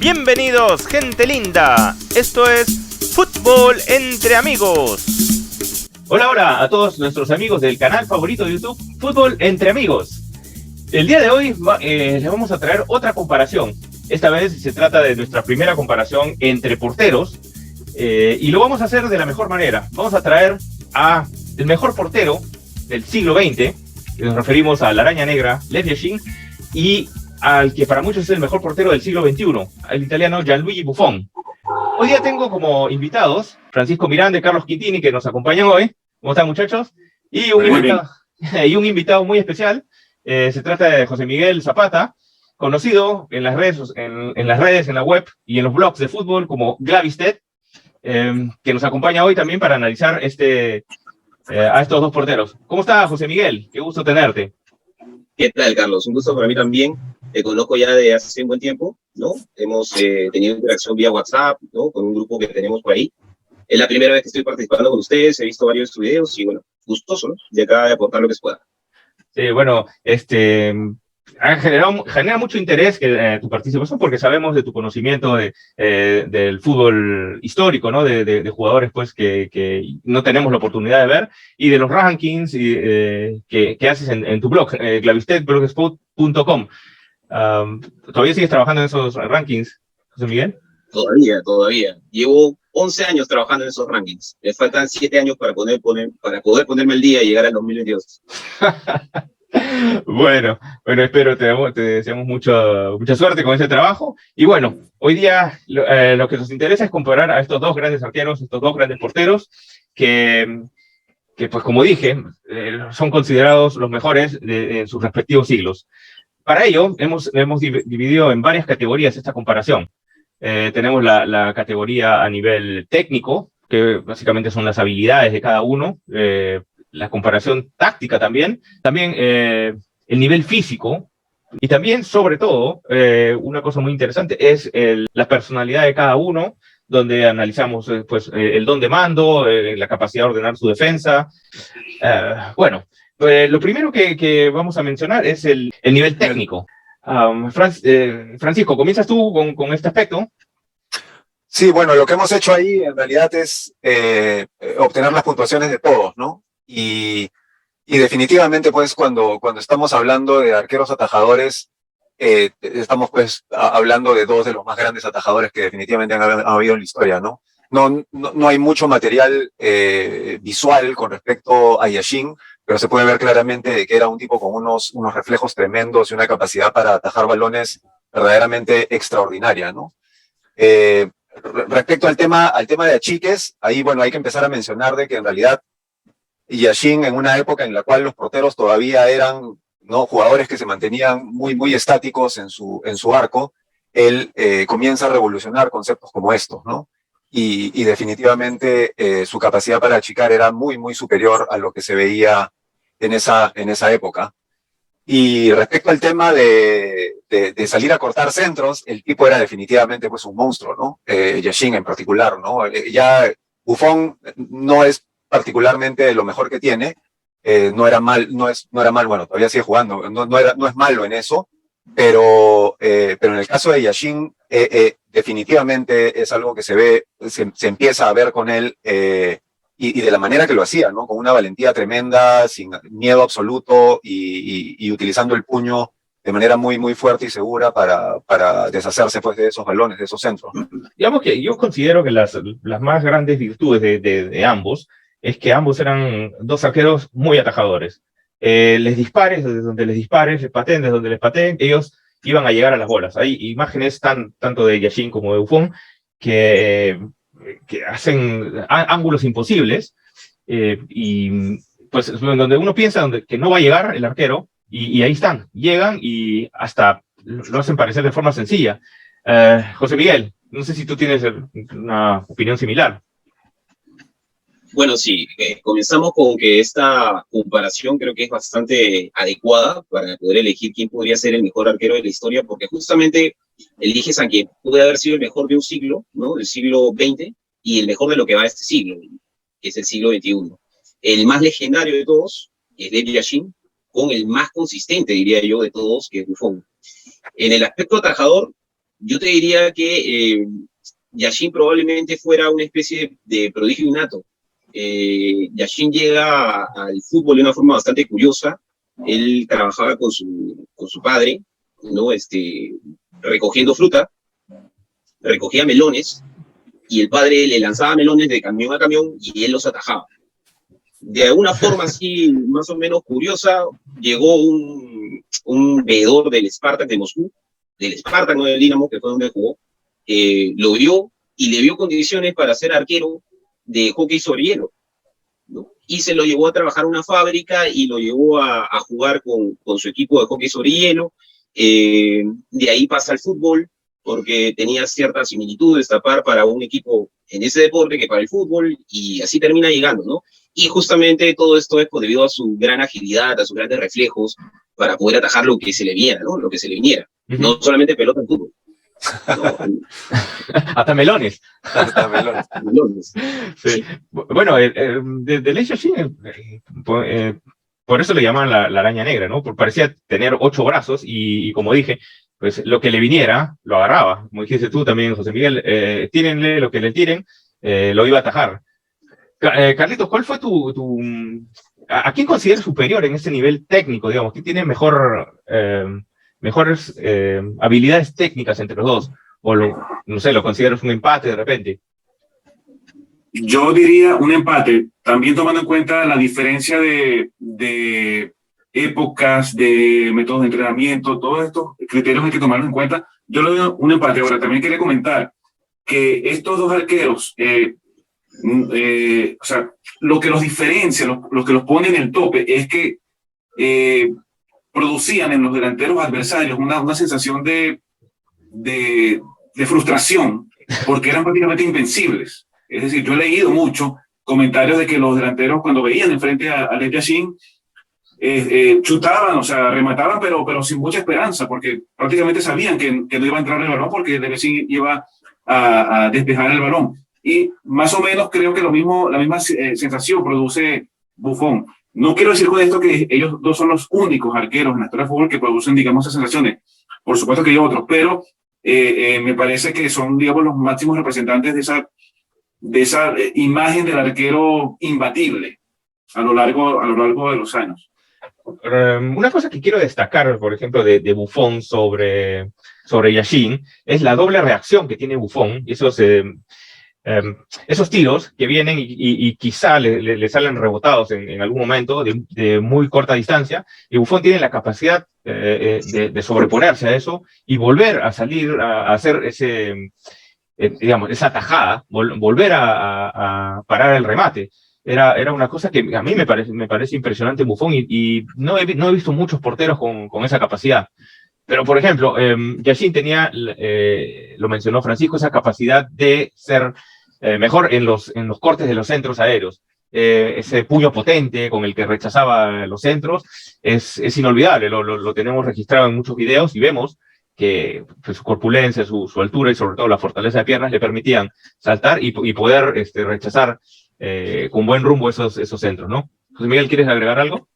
Bienvenidos, gente linda. Esto es Fútbol entre Amigos. Hola, hola a todos nuestros amigos del canal favorito de YouTube, Fútbol entre Amigos. El día de hoy les vamos a traer otra comparación. Esta vez se trata de nuestra primera comparación entre porteros. Y lo vamos a hacer de la mejor manera. Vamos a traer a el mejor portero del siglo XX. Nos referimos a la Araña Negra, Lev Yashin, y al que para muchos es el mejor portero del siglo XXI, el italiano Gianluigi Buffon. Hoy día tengo como invitados Francisco Miranda y Carlos Quintini, que nos acompañan hoy. ¿Cómo están, muchachos? Y un invitado muy especial. Se trata de José Miguel Zapata, conocido en las redes, en la web y en los blogs de fútbol como Glavisted, que nos acompaña hoy también para analizar a estos dos porteros. ¿Cómo está, José Miguel? Qué gusto tenerte. ¿Qué tal, Carlos? Un gusto para mí también. Te conozco ya de hace un buen tiempo, ¿no? Hemos tenido interacción vía WhatsApp, ¿no? Con un grupo que tenemos por ahí. Es la primera vez que estoy participando con ustedes, he visto varios videos y, bueno, gustoso, ¿no? De acá de aportar lo que se pueda. Sí, bueno, genera mucho interés tu participación porque sabemos de tu conocimiento del fútbol histórico, ¿no? De jugadores pues que no tenemos la oportunidad de ver, y de los rankings que haces en tu blog, clavistedblogspot.com. ¿Todavía sigues trabajando en esos rankings, José Miguel? Todavía. Llevo 11 años trabajando en esos rankings. Me faltan 7 años para poder ponerme al día y llegar al 2022. Bueno, espero te deseamos mucha suerte con ese trabajo. Y bueno, hoy día lo que nos interesa es comparar a estos dos grandes arqueros, estos dos grandes porteros, que pues como dije, son considerados los mejores en sus respectivos siglos. Para ello, hemos dividido en varias categorías esta comparación. Tenemos la categoría a nivel técnico, que básicamente son las habilidades de cada uno, la comparación táctica también el nivel físico, y también, sobre todo, una cosa muy interesante es la personalidad de cada uno, donde analizamos el don de mando, la capacidad de ordenar su defensa. Lo primero que vamos a mencionar es el nivel técnico. Francisco, ¿comienzas tú con este aspecto? Sí, bueno, lo que hemos hecho ahí en realidad es obtener las puntuaciones de todos, ¿no? Y definitivamente, pues, cuando estamos hablando de arqueros atajadores, estamos, pues, hablando de dos de los más grandes atajadores que definitivamente han habido en la historia, ¿no? No hay mucho material visual con respecto a Yashin, pero se puede ver claramente de que era un tipo con unos reflejos tremendos y una capacidad para atajar balones verdaderamente extraordinaria, ¿no? Respecto al tema de achiques, ahí, bueno, hay que empezar a mencionar de que en realidad Yashin, en una época en la cual los porteros todavía eran, ¿no?, jugadores que se mantenían muy estáticos en su arco, él comienza a revolucionar conceptos como estos, ¿no? Y definitivamente su capacidad para achicar era muy superior a lo que se veía en esa época. Y respecto al tema de salir a cortar centros, el tipo era definitivamente, pues, un monstruo, ¿no? Yashin en particular, ¿no? Ya Buffon no es particularmente de lo mejor que tiene, no era mal, bueno, todavía sigue jugando, no es malo en eso, pero en el caso de Yashin, definitivamente es algo que se empieza a ver con él, y de la manera que lo hacía, ¿no? Con una valentía tremenda, sin miedo absoluto, y utilizando el puño de manera muy fuerte y segura para deshacerse, pues, de esos balones, de esos centros, ¿no? Digamos que yo considero que las más grandes virtudes de ambos es que ambos eran dos arqueros muy atajadores. Les dispares desde donde les dispares, les pateen desde donde les pateen, ellos iban a llegar a las bolas. Hay imágenes tanto de Yashin como de Buffon que hacen ángulos imposibles, y pues donde uno piensa que no va a llegar el arquero, y ahí están, llegan y hasta lo hacen parecer de forma sencilla. José Miguel, no sé si tú tienes una opinión similar. Bueno, sí, comenzamos con que esta comparación creo que es bastante adecuada para poder elegir quién podría ser el mejor arquero de la historia, porque justamente eliges a quien puede haber sido el mejor de un siglo, ¿no? Del siglo XX, y el mejor de lo que va a este siglo, que es el siglo XXI. El más legendario de todos es Lev Yashin, con el más consistente, diría yo, de todos, que es Buffon. En el aspecto atajador, yo te diría que Yashin probablemente fuera una especie de prodigio innato. Yashin llega al fútbol de una forma bastante curiosa. Él trabajaba con su padre, ¿no? Recogiendo fruta, recogía melones, y el padre le lanzaba melones de camión a camión y él los atajaba. De alguna forma así, más o menos curiosa, llegó un veedor del Spartak de Moscú, del Spartak, no del Dinamo, que fue donde jugó, lo vio y le vio condiciones para ser arquero de hockey sobre hielo, ¿no? Y se lo llevó a trabajar a una fábrica y lo llevó a jugar con su equipo de hockey sobre hielo. De ahí pasa al fútbol, porque tenía ciertas similitudes tapar para un equipo en ese deporte que para el fútbol, y así termina llegando, ¿no? Y justamente todo esto es debido a su gran agilidad, a sus grandes reflejos, para poder atajar lo que se le viera, ¿no? Lo que se le viniera. No solamente pelota en fútbol. No. Hasta melones. Hasta melones. Melones. Sí. Bueno, de Lei Yashin, por eso le llaman la araña negra, ¿no? Porque parecía tener 8 brazos y como dije, pues lo que le viniera, lo agarraba. Como dijiste tú también, José Miguel, tírenle lo que le tiren, lo iba a atajar. Carlitos, ¿cuál fue ¿a quién consideras superior en ese nivel técnico, digamos? ¿Quién tiene mejores habilidades técnicas entre los dos? O no sé, lo consideras un empate de repente. Yo diría un empate, también tomando en cuenta la diferencia de épocas, de métodos de entrenamiento, todos estos criterios hay que tomarlos en cuenta. Yo le doy un empate. Ahora, también quería comentar que estos dos arqueros, o sea, lo que los diferencia, lo que los pone en el tope, es que producían en los delanteros adversarios una sensación de frustración, porque eran prácticamente invencibles. Es decir, yo he leído mucho comentarios de que los delanteros, cuando veían enfrente a Lev Yashin, chutaban, o sea, remataban, pero sin mucha esperanza, porque prácticamente sabían que no iba a entrar el balón, porque Lev Yashin iba a despejar el balón. Y más o menos creo que la misma sensación produce Buffon. No quiero decir con esto que ellos dos son los únicos arqueros en la historia del fútbol que producen, digamos, esas sensaciones. Por supuesto que hay otros, pero me parece que son, digamos, los máximos representantes de esa imagen del arquero imbatible a lo largo de los años. Una cosa que quiero destacar, por ejemplo, de Buffon sobre Yashin, es la doble reacción que tiene Buffon, y esos tiros que vienen y quizá le salen rebotados en algún momento de muy corta distancia, y Buffon tiene la capacidad de sobreponerse a eso y volver a salir a hacer digamos, esa tajada, volver a parar el remate. Era una cosa que a mí me parece impresionante en Buffon, y no he visto muchos porteros con esa capacidad. Pero, por ejemplo, Yashin tenía, lo mencionó Francisco, esa capacidad de ser mejor en los cortes de los centros aéreos. Ese puño potente con el que rechazaba los centros es inolvidable. Lo tenemos registrado en muchos videos y vemos que pues, su corpulencia, su altura y sobre todo la fortaleza de piernas le permitían saltar y poder rechazar con buen rumbo esos centros, ¿no? José Miguel, ¿quieres agregar algo?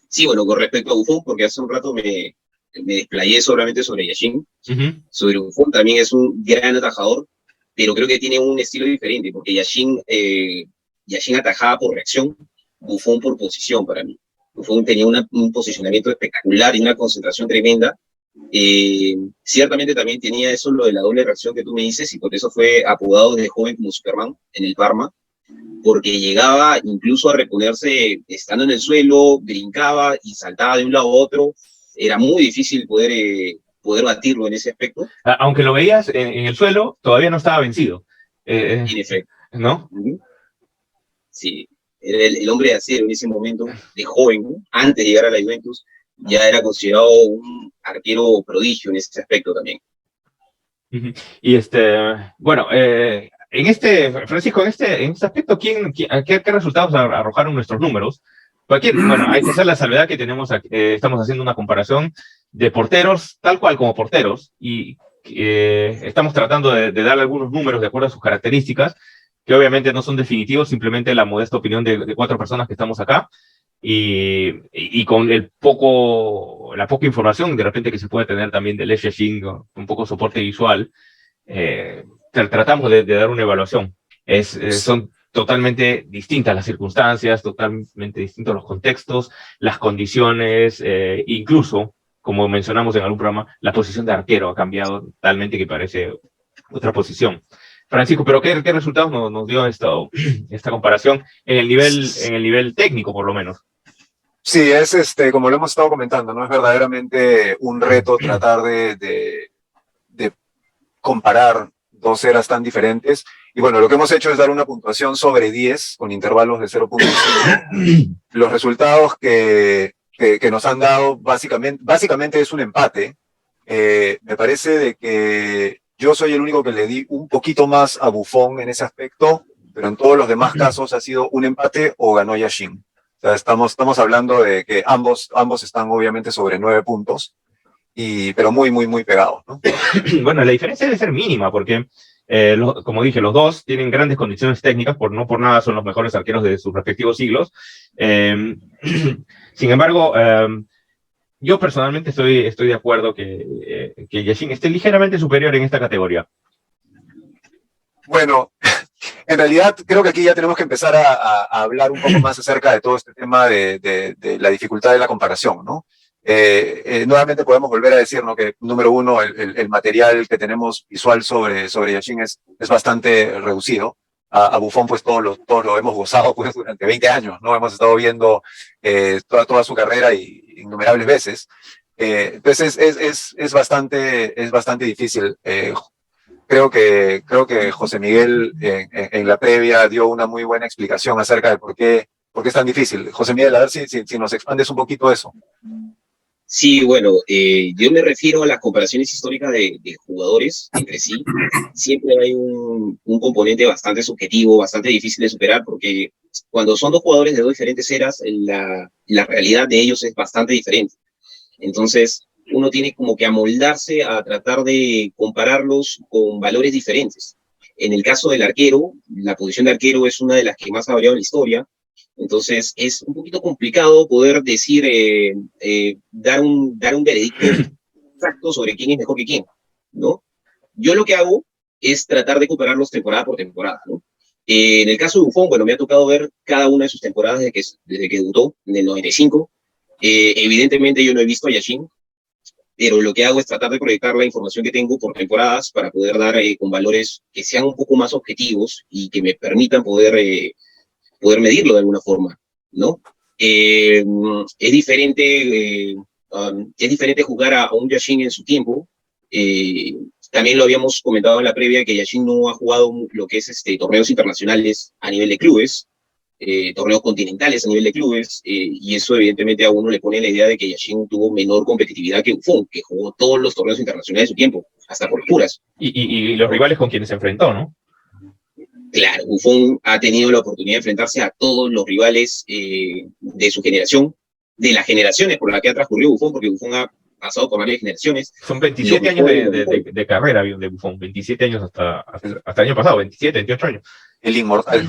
Sí, bueno, con respecto a Buffon, porque hace un rato me desplayé solamente sobre Yashin. Sobre Buffon también es un gran atajador, pero creo que tiene un estilo diferente, porque Yashin atajaba por reacción, Buffon por posición para mí. Buffon tenía un posicionamiento espectacular y una concentración tremenda. Ciertamente también tenía eso, lo de la doble reacción que tú me dices, y por eso fue apodado desde joven como Superman en el Parma, porque llegaba incluso a reponerse estando en el suelo, brincaba y saltaba de un lado a otro. Era muy difícil poder batirlo en ese aspecto. Aunque lo veías en el suelo, todavía no estaba vencido. En efecto. ¿No? Sí, era el hombre de acero en ese momento, de joven, ¿no? Antes de llegar a la Juventus, ya era considerado un arquero prodigio en ese aspecto también. Y bueno, Francisco, en este aspecto, ¿qué resultados arrojaron nuestros números? Bueno, hay que hacer la salvedad que estamos haciendo una comparación de porteros, tal cual como porteros, y estamos tratando de darle algunos números de acuerdo a sus características, que obviamente no son definitivos, simplemente la modesta opinión de 4 personas que estamos acá, y con el poco la poca información de repente que se puede tener también del Lech Yaching, un poco soporte visual, tratamos de dar una evaluación. Son totalmente distintas las circunstancias, totalmente distintos los contextos, las condiciones, incluso, como mencionamos en algún programa, la posición de arquero ha cambiado totalmente, que parece otra posición. Francisco, pero ¿qué resultados nos dio esta comparación en el nivel técnico, por lo menos? Sí, como lo hemos estado comentando, ¿no? Es verdaderamente un reto tratar de comparar dos eras tan diferentes. Y bueno, lo que hemos hecho es dar una puntuación sobre 10 con intervalos de 0.5. Los resultados que nos han dado básicamente es un empate. Me parece de que yo soy el único que le di un poquito más a Buffon en ese aspecto, pero en todos los demás casos ha sido un empate o ganó Yashin. O sea, estamos hablando de que ambos están obviamente sobre 9 puntos, pero muy, muy, muy pegados, ¿no? Bueno, la diferencia debe ser mínima, porque, como dije, los dos tienen grandes condiciones técnicas, no por nada son los mejores arqueros de sus respectivos siglos. Sin embargo, yo personalmente estoy de acuerdo que Yashin esté ligeramente superior en esta categoría. Bueno, en realidad creo que aquí ya tenemos que empezar a hablar un poco más acerca de todo este tema de la dificultad de la comparación, ¿no? Nuevamente podemos volver a decir, ¿no?, que, número uno, el material que tenemos visual sobre Yashin es bastante reducido. A Buffon, pues todos lo hemos gozado pues durante 20 años, ¿no? Hemos estado viendo toda su carrera innumerables veces. Entonces es bastante difícil. Creo que José Miguel en la previa dio una muy buena explicación acerca de por qué es tan difícil. José Miguel, a ver si nos expandes un poquito eso. Sí, bueno, yo me refiero a las comparaciones históricas de jugadores entre sí. Siempre hay un componente bastante subjetivo, bastante difícil de superar, porque cuando son dos jugadores de dos diferentes eras, la realidad de ellos es bastante diferente. Entonces, uno tiene como que amoldarse a tratar de compararlos con valores diferentes. En el caso del arquero, la posición de arquero es una de las que más ha variado en la historia. Entonces, es un poquito complicado poder decir, dar un veredicto exacto sobre quién es mejor que quién, ¿no? Yo lo que hago es tratar de compararlos temporada por temporada, ¿no? En el caso de Buffon, bueno, me ha tocado ver cada una de sus temporadas desde que debutó, en el 95. Evidentemente yo no he visto a Yashin, pero lo que hago es tratar de proyectar la información que tengo por temporadas para poder dar con valores que sean un poco más objetivos y que me permitan poder medirlo de alguna forma, ¿no? Es diferente jugar a un Yashin en su tiempo. También lo habíamos comentado en la previa, que Yashin no ha jugado lo que es torneos internacionales a nivel de clubes, torneos continentales a nivel de clubes, y eso evidentemente a uno le pone la idea de que Yashin tuvo menor competitividad que Buffon, que jugó todos los torneos internacionales de su tiempo, hasta por puras. Y los rivales con quienes se enfrentó, ¿no? Claro, Buffon ha tenido la oportunidad de enfrentarse a todos los rivales de su generación, de las generaciones por las que ha transcurrido Buffon, porque Buffon ha pasado por varias generaciones. Son 27 años de carrera de Buffon, 27 años hasta el año pasado, 27, 28 años. El inmortal.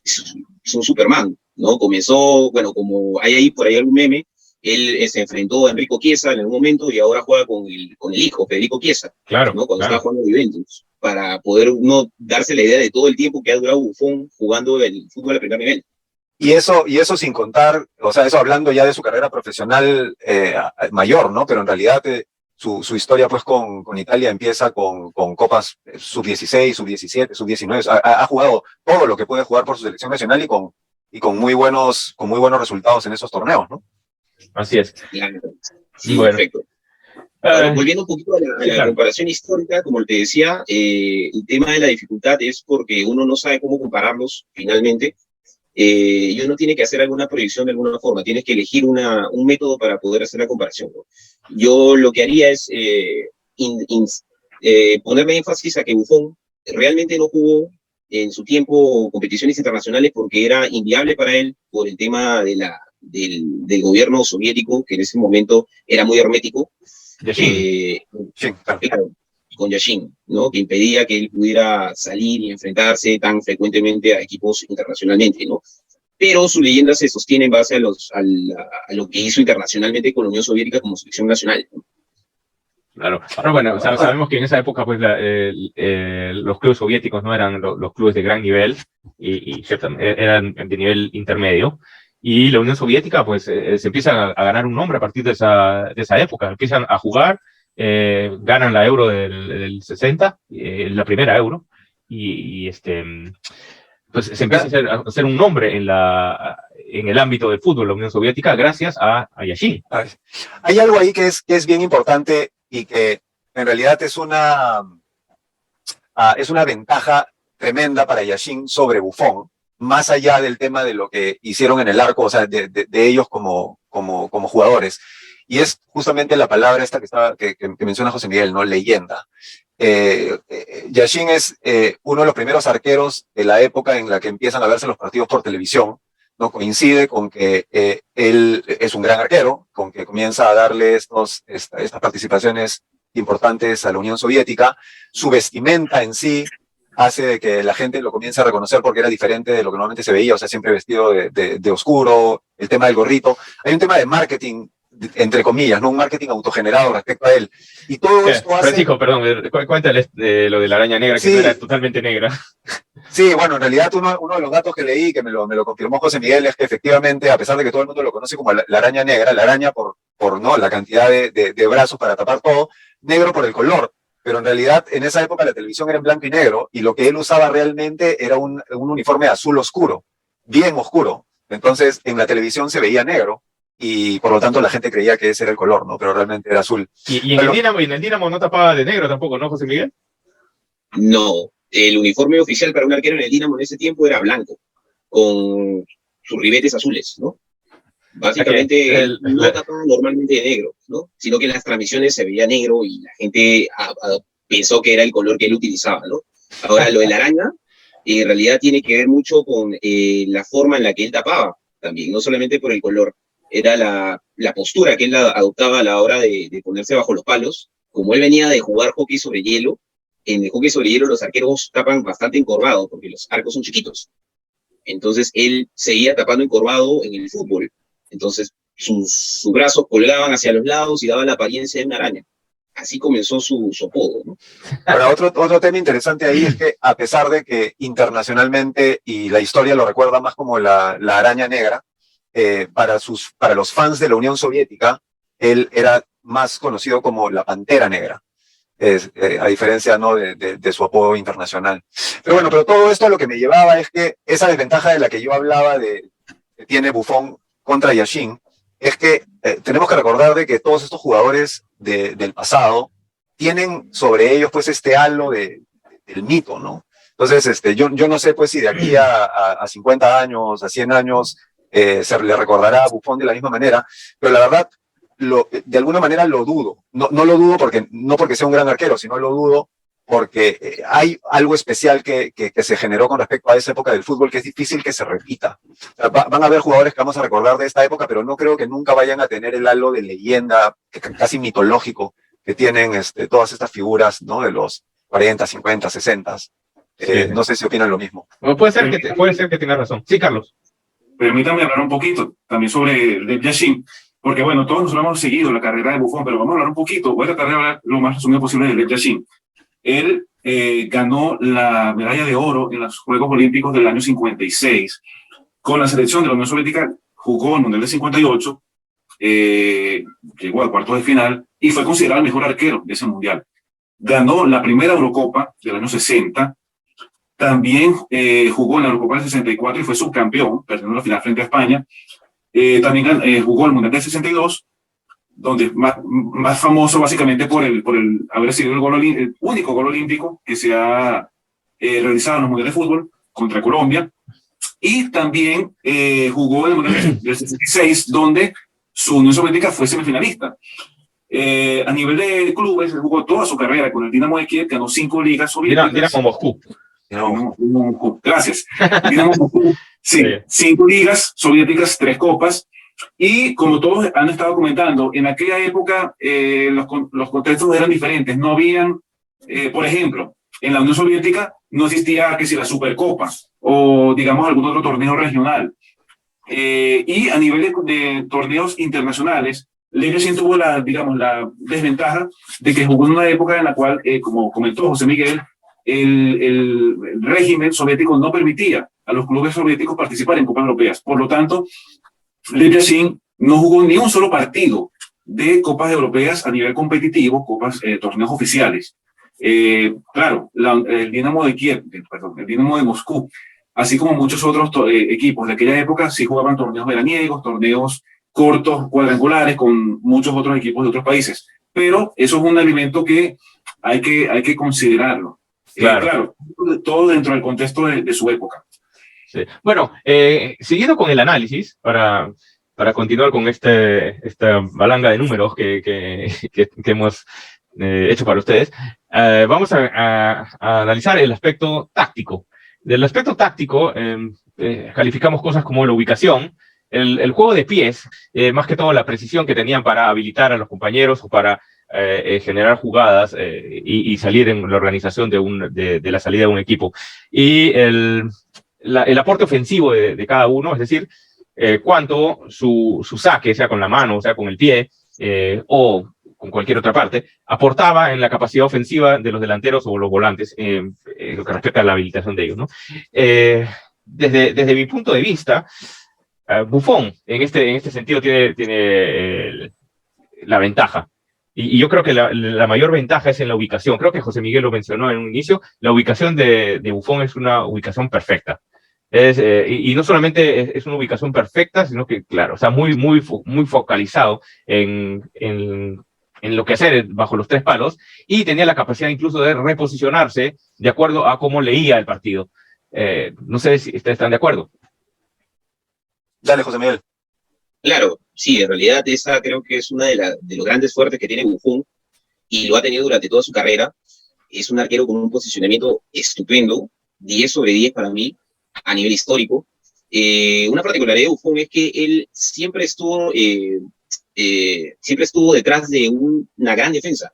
Es un Superman, ¿no? Comenzó, bueno, como hay ahí por ahí algún meme, él se enfrentó a Enrico Chiesa en algún momento y ahora juega con el hijo, Federico Chiesa, claro, ¿no? Cuando claro. estaba jugando Juventus, para poder uno darse la idea de todo el tiempo que ha durado Buffon jugando el fútbol a primer nivel. Y eso sin contar, o sea, eso hablando ya de su carrera profesional mayor, ¿no? Pero en realidad su historia pues con Italia empieza con copas sub-16, sub-17, sub-19. Ha jugado todo lo que puede jugar por su selección nacional y con muy buenos resultados en esos torneos, ¿no? Así es. Claro. Sí, bueno. Perfecto. Ahora, volviendo un poquito a la comparación histórica, como te decía, el tema de la dificultad es porque uno no sabe cómo compararlos finalmente, y uno tiene que hacer alguna proyección de alguna forma, tienes que elegir un método para poder hacer la comparación, ¿no? Yo lo que haría es ponerle énfasis a que Buffon realmente no jugó en su tiempo competiciones internacionales porque era inviable para él por el tema del gobierno soviético, que en ese momento era muy hermético. Sí, claro, con Yashin, ¿no? Que impedía que él pudiera salir y enfrentarse tan frecuentemente a equipos internacionalmente, ¿no? pero su leyenda se sostiene en base a lo que hizo internacionalmente con la Unión Soviética como selección nacional. Claro. Ahora, bueno, sabemos que en esa época pues, los clubes soviéticos no eran los clubes de gran nivel y eran de nivel intermedio. Y la Unión Soviética pues se empieza a ganar un nombre a partir de esa época. Empiezan a jugar, ganan la Euro del 60, la primera Euro, pues se empieza a hacer un nombre en el ámbito del fútbol, la Unión Soviética, gracias a Yashin. Hay algo ahí que es bien importante y que en realidad es una ventaja tremenda para Yashin sobre Buffon, más allá del tema de lo que hicieron en el arco, o sea, de ellos como jugadores. Y es justamente la palabra esta que menciona José Miguel, ¿no? Leyenda. Yashin es uno de los primeros arqueros de la época en la que empiezan a verse los partidos por televisión, ¿no? Coincide con que él es un gran arquero, con que comienza a darle estas participaciones importantes a la Unión Soviética. Su vestimenta en sí hace de que la gente lo comience a reconocer porque era diferente de lo que normalmente se veía, o sea, siempre vestido de oscuro, el tema del gorrito. Hay un tema de marketing, entre comillas, ¿no? Un marketing autogenerado respecto a él. Y todo esto hace... Francisco, perdón, cuéntale lo de la araña negra, que no era totalmente negra. Sí, bueno, en realidad uno de los datos que leí, que me lo confirmó José Miguel, es que efectivamente, a pesar de que todo el mundo lo conoce como la araña negra, la araña por ¿no? la cantidad de brazos para tapar todo, negro por el color. Pero en realidad en esa época la televisión era en blanco y negro y lo que él usaba realmente era un uniforme azul oscuro, bien oscuro. Entonces en la televisión se veía negro y por lo tanto la gente creía que ese era el color, ¿no? Pero realmente era azul. Y en el Dinamo no tapaba de negro tampoco, ¿no, José Miguel? No, el uniforme oficial para un arquero en el Dinamo en ese tiempo era blanco, con sus ribetes azules, ¿no? Básicamente no tapaba normalmente de negro, ¿no? Sino que en las transmisiones se veía negro y la gente pensó que era el color que él utilizaba, ¿no? Ahora, lo de la araña, en realidad tiene que ver mucho con la forma en la que él tapaba también, no solamente por el color, era la postura que él adoptaba a la hora de ponerse bajo los palos. Como él venía de jugar hockey sobre hielo, en el hockey sobre hielo los arqueros tapan bastante encorvados porque los arcos son chiquitos. Entonces él seguía tapando encorvado en el fútbol. Entonces sus brazos colgaban hacia los lados y daban la apariencia de una araña. Así comenzó su apodo, ¿no? Ahora, otro tema interesante ahí es que a pesar de que internacionalmente, y la historia lo recuerda más como la araña negra, para los fans de la Unión Soviética, él era más conocido como la Pantera Negra. A diferencia, ¿no? de su apodo internacional. Pero todo esto a lo que me llevaba es que esa desventaja de la que yo hablaba que tiene Buffon contra Yashin, es que tenemos que recordar de que todos estos jugadores del pasado tienen sobre ellos pues este halo del mito, ¿no? Entonces, yo no sé pues si de aquí a 50 años, a 100 años, se le recordará a Buffon de la misma manera, pero la verdad, de alguna manera lo dudo. No lo dudo no porque sea un gran arquero, sino lo dudo porque hay algo especial que se generó con respecto a esa época del fútbol que es difícil que se repita. O sea, van a haber jugadores que vamos a recordar de esta época, pero no creo que nunca vayan a tener el halo de leyenda casi mitológico que tienen todas estas figuras, ¿no? De los 40, 50, 60. Sí. No sé si opinan lo mismo. Puede ser que tengas razón. Sí, Carlos. Permítame hablar un poquito también sobre Lev Yashin, porque bueno, todos nosotros hemos seguido la carrera de Buffon, pero vamos a hablar un poquito, voy a tratar de hablar lo más resumido posible de Lev Yashin. Él ganó la medalla de oro en los Juegos Olímpicos del año 56. Con la selección de la Unión Soviética jugó el Mundial del 58, llegó a cuartos de final y fue considerado el mejor arquero de ese Mundial. Ganó la primera Eurocopa del año 60, también jugó en la Eurocopa del 64 y fue subcampeón, perdiendo la final frente a España. También jugó el Mundial del 62, donde más famoso básicamente por haber sido el único gol olímpico que se ha realizado en los mundiales de fútbol contra Colombia, y también jugó en el Mundial del 66, donde su Unión Soviética fue semifinalista. A nivel de clubes, él jugó toda su carrera con el Dinamo de Kiev, ganó 5 ligas soviéticas. Dinamo Moscú. Gracias. Dinamo Moscú, sí, 5 ligas soviéticas, 3 copas. Y como todos han estado comentando, en aquella época los contextos eran diferentes. No habían, por ejemplo, en la Unión Soviética no existía que si la Supercopa o digamos algún otro torneo regional. Y a nivel de torneos internacionales, Legacy tuvo digamos, la desventaja de que jugó en una época en la cual, como comentó José Miguel, el régimen soviético no permitía a los clubes soviéticos participar en Copas Europeas. Por lo tanto, Legacy no jugó ni un solo partido de Copas Europeas a nivel competitivo, torneos oficiales. Claro, el Dinamo de Kiev, el Dinamo de Moscú, así como muchos otros equipos de aquella época, sí jugaban torneos veraniegos, torneos cortos, cuadrangulares, con muchos otros equipos de otros países. Pero eso es un elemento que hay que considerarlo. Claro. Claro, todo dentro del contexto de su época. Sí. Bueno, siguiendo con el análisis, para continuar con esta balanga de números que hemos hecho para ustedes, vamos a analizar el aspecto táctico. Del aspecto táctico, calificamos cosas como la ubicación, el juego de pies, más que todo la precisión que tenían para habilitar a los compañeros o para generar jugadas y salir en la organización de la salida de un equipo. Y el aporte ofensivo de cada uno, es decir, cuánto su saque, sea con la mano, o sea con el pie, o con cualquier otra parte, aportaba en la capacidad ofensiva de los delanteros o los volantes, lo que respecta a la habilitación de ellos, ¿no? Desde mi punto de vista, Buffon, en este sentido, tiene la ventaja. Y yo creo que la mayor ventaja es en la ubicación. Creo que José Miguel lo mencionó en un inicio. La ubicación de Buffon es una ubicación perfecta. Y no solamente es una ubicación perfecta, sino que, claro, está muy focalizado en lo que hacer bajo los tres palos, y tenía la capacidad incluso de reposicionarse de acuerdo a cómo leía el partido. No sé si ustedes están de acuerdo. Dale, José Miguel. Claro, sí, en realidad esa creo que es una de los grandes fuertes que tiene Buffon, y lo ha tenido durante toda su carrera. Es un arquero con un posicionamiento estupendo, 10 sobre 10 para mí, a nivel histórico. Una particularidad de Buffon es que él siempre estuvo detrás de una gran defensa.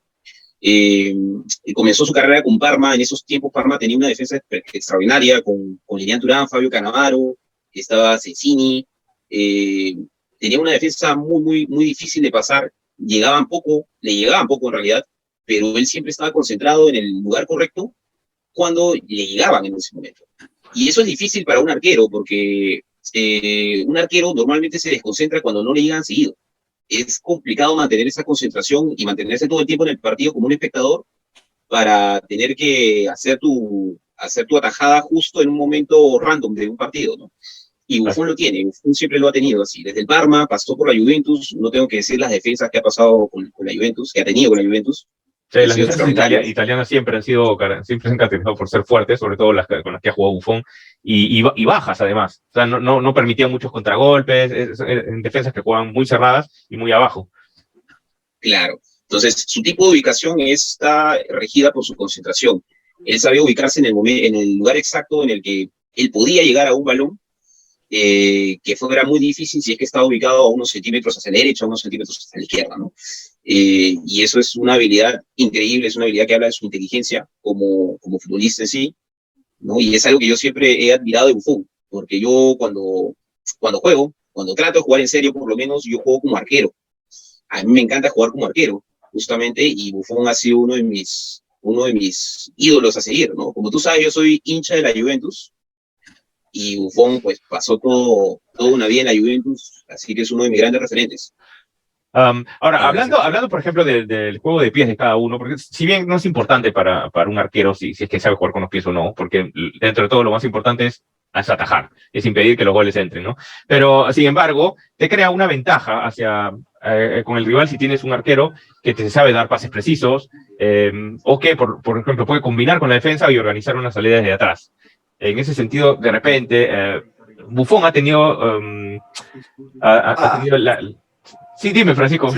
Comenzó su carrera con Parma. En esos tiempos Parma tenía una defensa extraordinaria con Lilian Thuram, Fabio Cannavaro, estaba Sensini. Tenía una defensa muy difícil de pasar. Le llegaban poco en realidad, pero él siempre estaba concentrado en el lugar correcto cuando le llegaban en ese momento. Y eso es difícil para un arquero, porque un arquero normalmente se desconcentra cuando no le llegan seguido. Es complicado mantener esa concentración y mantenerse todo el tiempo en el partido como un espectador para tener que hacer tu atajada justo en un momento random de un partido, ¿no? Y Buffon lo tiene, Buffon siempre lo ha tenido así. Desde el Parma, pasó por la Juventus, no tengo que decir las defensas que ha pasado con la Juventus, que ha tenido con la Juventus. Sí, las defensas italianas siempre se han caracterizado por ser fuertes, sobre todo con las que ha jugado Buffon, y bajas además. O sea, no permitían muchos contragolpes, en defensas que juegan muy cerradas y muy abajo. Claro. Entonces, su tipo de ubicación está regida por su concentración. Él sabía ubicarse en el lugar exacto en el que él podía llegar a un balón, que era muy difícil si es que estaba ubicado a unos centímetros hacia la derecha, a unos centímetros hacia la izquierda, ¿no? Y eso es una habilidad increíble, es una habilidad que habla de su inteligencia como futbolista en sí, ¿no? Y es algo que yo siempre he admirado de Buffon, porque yo cuando trato de jugar en serio, por lo menos, yo juego como arquero. A mí me encanta jugar como arquero, justamente, y Buffon ha sido uno de mis ídolos a seguir, ¿no? Como tú sabes, yo soy hincha de la Juventus, y Buffon pues pasó toda una vida en la Juventus, así que es uno de mis grandes referentes. Ahora, hablando por ejemplo del juego de pies de cada uno, porque si bien no es importante para un arquero si es que sabe jugar con los pies o no, porque dentro de todo lo más importante es atajar, es impedir que los goles entren, ¿no? Pero, sin embargo, te crea una ventaja con el rival si tienes un arquero que te sabe dar pases precisos, o que, por ejemplo, puede combinar con la defensa y organizar una salida desde atrás. En ese sentido, de repente, Buffon ha tenido Sí, dime, Francisco.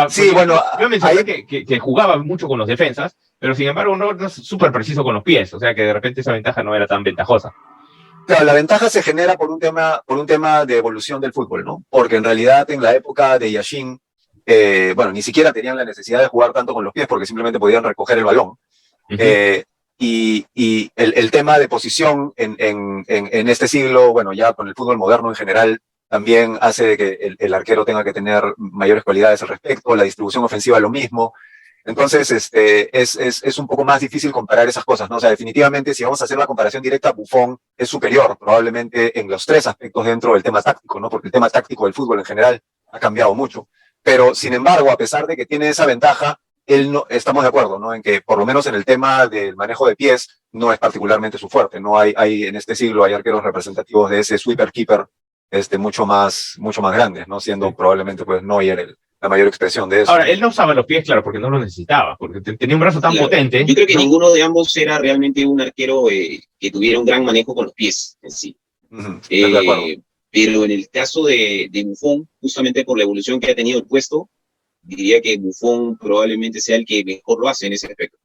Sí, bueno, yo mencioné que jugaba mucho con los defensas, pero sin embargo no es súper preciso con los pies, o sea que de repente esa ventaja no era tan ventajosa. Claro, la ventaja se genera por un tema de evolución del fútbol, ¿no? Porque en realidad en la época de Yashin, ni siquiera tenían la necesidad de jugar tanto con los pies porque simplemente podían recoger el balón. Uh-huh. Y el tema de posición en este siglo, bueno, ya con el fútbol moderno en general, también hace de que el arquero tenga que tener mayores cualidades al respecto, la distribución ofensiva lo mismo. Entonces, es un poco más difícil comparar esas cosas, ¿no? O sea, definitivamente, si vamos a hacer la comparación directa, Buffon es superior, probablemente en los tres aspectos dentro del tema táctico, ¿no? Porque el tema táctico del fútbol en general ha cambiado mucho. Pero, sin embargo, a pesar de que tiene esa ventaja, él no, estamos de acuerdo, ¿no? En que, por lo menos en el tema del manejo de pies, no es particularmente su fuerte, ¿no? En este siglo hay arqueros representativos de ese sweeper keeper, mucho más grandes, ¿no? Siendo probablemente, pues, Neuer la mayor expresión de eso. Ahora, él no usaba los pies, claro, porque no los necesitaba, porque tenía un brazo tan Claro. potente. Yo creo que ¿no? ninguno de ambos era realmente un arquero que tuviera un gran manejo con los pies en sí. Estoy de acuerdo. Pero en el caso de Buffon, justamente por la evolución que ha tenido el puesto, diría que Buffon probablemente sea el que mejor lo hace en ese aspecto.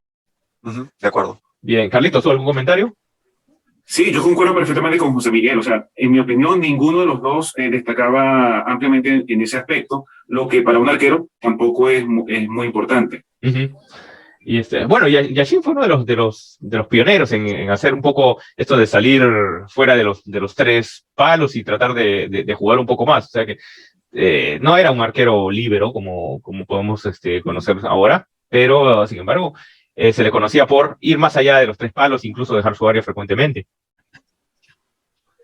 De acuerdo. Bien, Carlitos, ¿tú algún comentario? Sí, yo concuerdo perfectamente con José Miguel. O sea, en mi opinión, ninguno de los dos destacaba ampliamente en ese aspecto, lo que para un arquero tampoco es muy importante. Y bueno, Yashin fue uno de los pioneros en hacer un poco esto de salir fuera de los tres palos y tratar de jugar un poco más. O sea que no era un arquero líbero como podemos conocer ahora, pero sin embargo se le conocía por ir más allá de los tres palos, incluso dejar su área frecuentemente.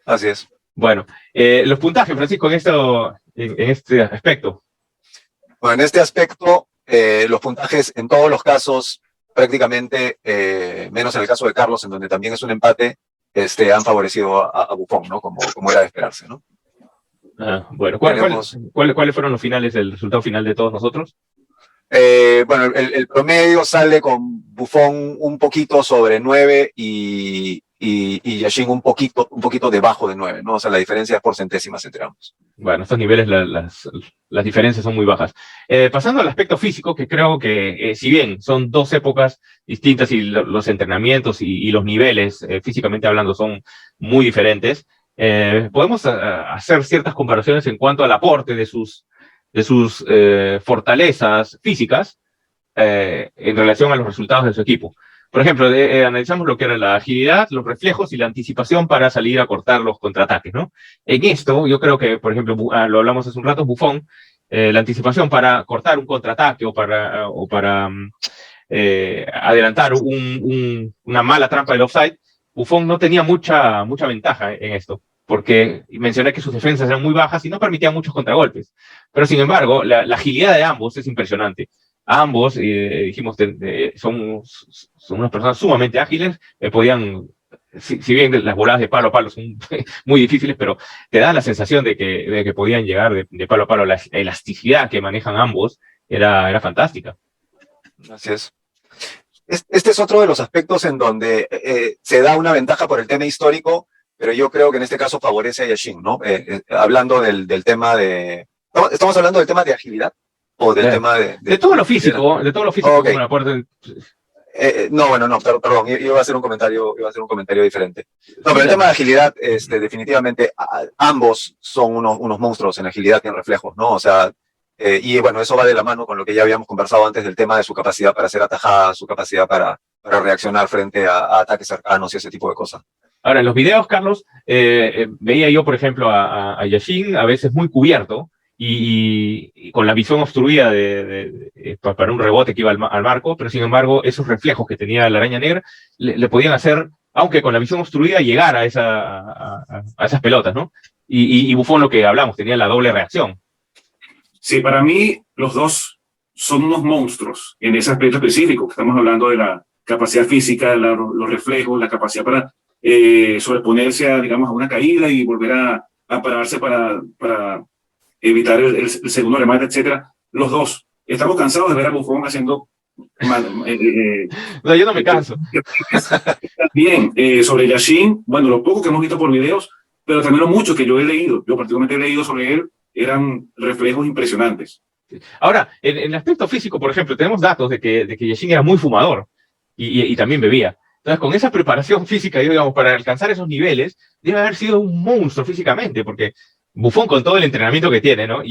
Así es. Bueno, los puntajes, Francisco, en este aspecto. Bueno, en este aspecto, los puntajes en todos los casos, prácticamente, menos en el caso de Carlos, en donde también es un empate, han favorecido a Buffon, ¿no? Como era de esperarse, ¿no? Bueno, ¿cuáles fueron los finales, el resultado final de todos nosotros? Bueno, el promedio sale con Buffon un poquito sobre 9 y Yashin un poquito debajo de 9, ¿no? O sea, la diferencia es por centésimas entre ambos. Bueno, estos niveles, las diferencias son muy bajas. Pasando al aspecto físico, que creo que si bien son dos épocas distintas y los entrenamientos y los niveles, físicamente hablando, son muy diferentes, podemos hacer ciertas comparaciones en cuanto al aporte de sus fortalezas físicas en relación a los resultados de su equipo. Por ejemplo, analizamos lo que era la agilidad, los reflejos y la anticipación para salir a cortar los contraataques, ¿no? En esto, yo creo que, por ejemplo, lo hablamos hace un rato, Buffon, la anticipación para cortar un contraataque o para adelantar una mala trampa del offside, Buffon no tenía mucha ventaja en esto, porque mencioné que sus defensas eran muy bajas y no permitían muchos contragolpes. Pero, sin embargo, la agilidad de ambos es impresionante. Ambos, dijimos, son unas personas sumamente ágiles, podían, si bien las voladas de palo a palo son muy difíciles, pero te da la sensación de que podían llegar de palo a palo. La elasticidad que manejan ambos era fantástica. Así es. Este es otro de los aspectos en donde se da una ventaja por el tema histórico, pero yo creo que en este caso favorece a Yashin, ¿no? Hablando del tema de... ¿Estamos hablando del tema de agilidad? ¿O del tema de todo lo físico? De todo lo físico. Okay. No, perdón, iba a hacer un comentario diferente. No, pero el tema de agilidad, definitivamente, ambos son unos monstruos en agilidad y en reflejos, ¿no? O sea, y bueno, eso va de la mano con lo que ya habíamos conversado antes del tema de su capacidad para hacer atajadas, su capacidad para reaccionar frente a ataques cercanos y ese tipo de cosas. Ahora, en los videos, Carlos, veía yo, por ejemplo, a Yashin a veces muy cubierto, y con la visión obstruida para un rebote que iba al marco, pero sin embargo esos reflejos que tenía la araña negra le podían hacer, aunque con la visión obstruida, llegar a esas pelotas, ¿no? Y Buffon, lo que hablamos, tenía la doble reacción. Sí, para mí los dos son unos monstruos en ese aspecto específico, que estamos hablando de la capacidad física, los reflejos, la capacidad para sobreponerse a, digamos, a una caída y volver a pararse para evitar el segundo remate, etcétera. Los dos. Estamos cansados de ver a Buffon haciendo... No, yo no me canso. Bien, sobre Yashin, bueno, lo poco que hemos visto por videos, pero también lo mucho que yo he leído, yo particularmente he leído sobre él, eran reflejos impresionantes. Ahora, en el aspecto físico, por ejemplo, tenemos datos de que Yashin era muy fumador y también bebía. Entonces, con esa preparación física, digamos, para alcanzar esos niveles, debe haber sido un monstruo físicamente, porque Buffon, con todo el entrenamiento que tiene, ¿no?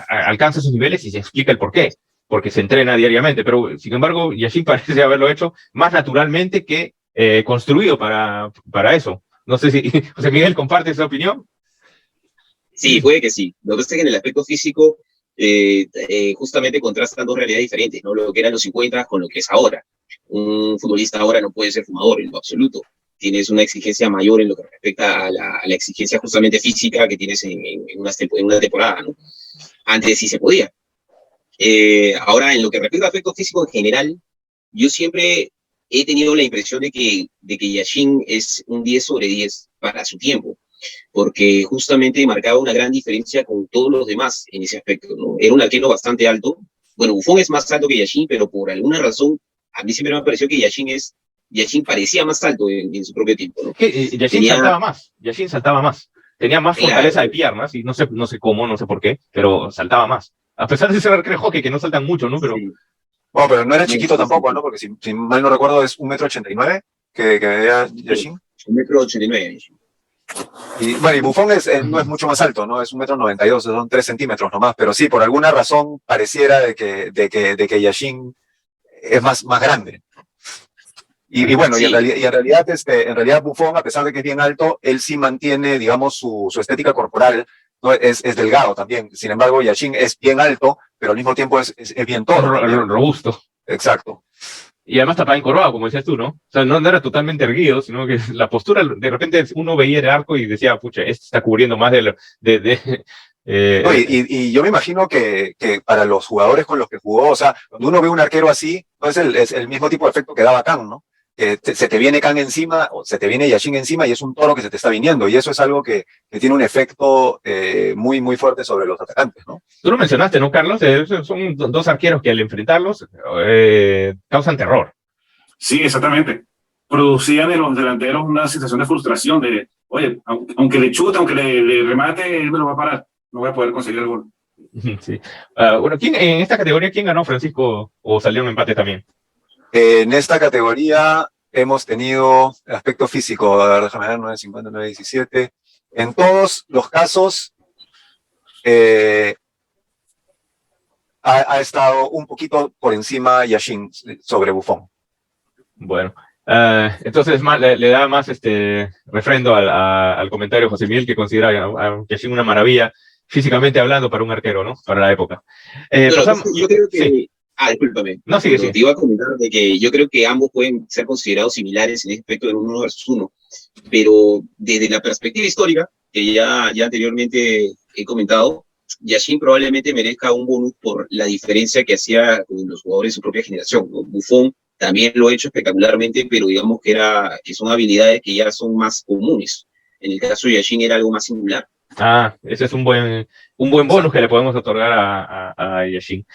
Alcanza esos niveles y se explica el por qué, porque se entrena diariamente, pero sin embargo, Yashin parece haberlo hecho más naturalmente que construido para eso. No sé si José Miguel comparte esa opinión. Sí, puede que sí. Lo que pasa es que en el aspecto físico, justamente contrastan dos realidades diferentes, ¿no? Lo que eran los 50 con lo que es ahora. Un futbolista ahora no puede ser fumador en lo absoluto. Tienes una exigencia mayor en lo que respecta a la exigencia justamente física que tienes en una temporada, ¿no? Antes sí se podía. Ahora, en lo que respecta al aspecto físico en general, yo siempre he tenido la impresión de que Yashin es un 10 sobre 10 para su tiempo, porque justamente marcaba una gran diferencia con todos los demás en ese aspecto, ¿no? Era un arquero bastante alto. Bueno, Buffon es más alto que Yashin, pero por alguna razón, a mí siempre me pareció que Yashin parecía más alto en su propio tiempo, ¿no? Yashin saltaba más, Yashin saltaba más. Tenía más fortaleza de piernas, y no sé cómo, no sé por qué, pero saltaba más. A pesar de ser arquero de hockey, que no saltan mucho, ¿no? Pero... Sí. Bueno, pero no era chiquito tampoco, ¿no? Porque si mal no recuerdo es 1,89 m que medía Yashin. 1,89 m. Y bueno, y Buffon no es mucho más alto, ¿no? Es 1,92 m, son 3 centímetros nomás, pero sí, por alguna razón pareciera de que Yashin es más grande. Y bueno, Sí. y en realidad Buffon, a pesar de que es bien alto, él sí mantiene, digamos, su estética corporal, ¿no? Es delgado también. Sin embargo, Yashin es bien alto, pero al mismo tiempo es bien toro. Robusto. Exacto. Y además estaba encorvado, como decías tú, ¿no? O sea, no era totalmente erguido, sino que la postura, de repente uno veía el arco y decía, pucha, este está cubriendo más No, y yo me imagino que para los jugadores con los que jugó, o sea, cuando uno ve un arquero así, no es el mismo tipo de efecto que daba Khan, ¿no? Se te viene Khan encima, o se te viene Yashin encima y es un toro que se te está viniendo, y eso es algo que tiene un efecto muy, muy fuerte sobre los atacantes, ¿no? Tú lo mencionaste, ¿no, Carlos? Son dos arqueros que al enfrentarlos causan terror. Sí, exactamente. Producían en los delanteros una sensación de frustración de, oye, aunque le chute, aunque le remate, él me lo va a parar. No voy a poder conseguir el gol. Sí. Bueno, en esta categoría, ¿quién ganó, Francisco? ¿O salieron empate también? En esta categoría hemos tenido el aspecto físico, a ver, déjame ver, 9.50, 9.17. En todos los casos ha estado un poquito por encima Yashin sobre Buffon. Bueno, entonces le da más refrendo al comentario de José Miguel, que considera a Yashin una maravilla, físicamente hablando, para un arquero, ¿no? Para la época. Yo creo que... Sí. Discúlpame. No, sigue. Te iba a comentar de que yo creo que ambos pueden ser considerados similares en el aspecto de uno versus uno, pero desde la perspectiva histórica, que ya anteriormente he comentado, Yashin probablemente merezca un bonus por la diferencia que hacía con los jugadores de su propia generación, ¿no? Buffon también lo ha hecho espectacularmente, pero digamos que son habilidades que ya son más comunes. En el caso de Yashin era algo más singular. Ese es un buen bonus que le podemos otorgar a Yashin.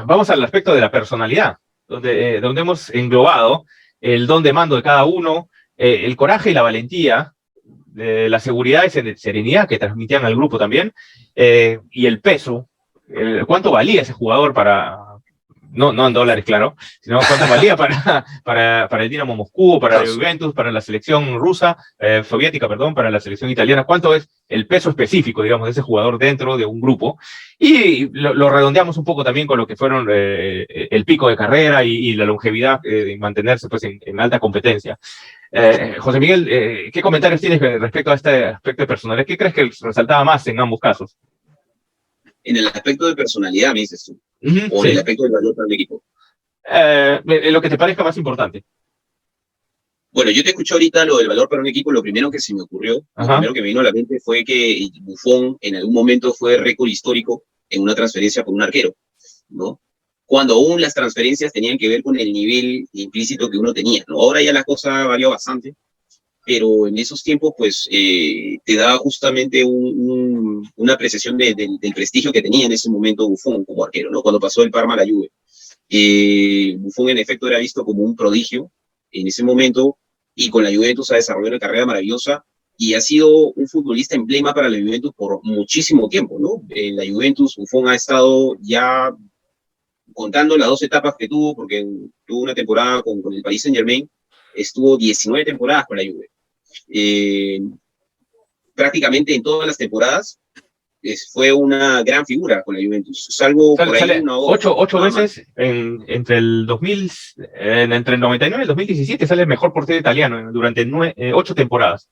Vamos al aspecto de la personalidad, donde hemos englobado el don de mando de cada uno, el coraje y la valentía, la seguridad y serenidad que transmitían al grupo también, y el peso, cuánto valía ese jugador no en dólares, claro, sino cuánto valía para el Dinamo Moscú, para la Juventus, para la selección soviética, para la selección italiana, cuánto es el peso específico, digamos, de ese jugador dentro de un grupo, y lo redondeamos un poco también con lo que fueron el pico de carrera y la longevidad de mantenerse pues en alta competencia. José Miguel, ¿qué comentarios tienes respecto a este aspecto de personalidad? ¿Qué crees que resaltaba más en ambos casos? En el aspecto de personalidad, me dices tú, o en el aspecto del valor para el equipo. Lo que te parezca más importante. Bueno, yo te escuché ahorita lo del valor para un equipo, lo primero que se me ocurrió, lo primero que me vino a la mente fue que Buffon en algún momento fue récord histórico en una transferencia por un arquero, ¿no? Cuando aún las transferencias tenían que ver con el nivel implícito que uno tenía, ¿no? Ahora ya la cosa varió bastante, pero en esos tiempos, pues, te daba justamente una apreciación del prestigio que tenía en ese momento Buffon como arquero, ¿no? Cuando pasó el Parma a la Juve. Buffon, en efecto, era visto como un prodigio en ese momento, y con la Juventus ha desarrollado una carrera maravillosa, y ha sido un futbolista emblema para la Juventus por muchísimo tiempo, ¿no? En la Juventus, Buffon ha estado ya, contando las 2 etapas que tuvo, porque tuvo una temporada con el Paris Saint-Germain, estuvo 19 temporadas con la Juve. Prácticamente en todas las temporadas fue una gran figura con la Juventus, salvo por ahí una ocho veces entre el 99 y el 2017 sale el mejor portero italiano durante 8 temporadas.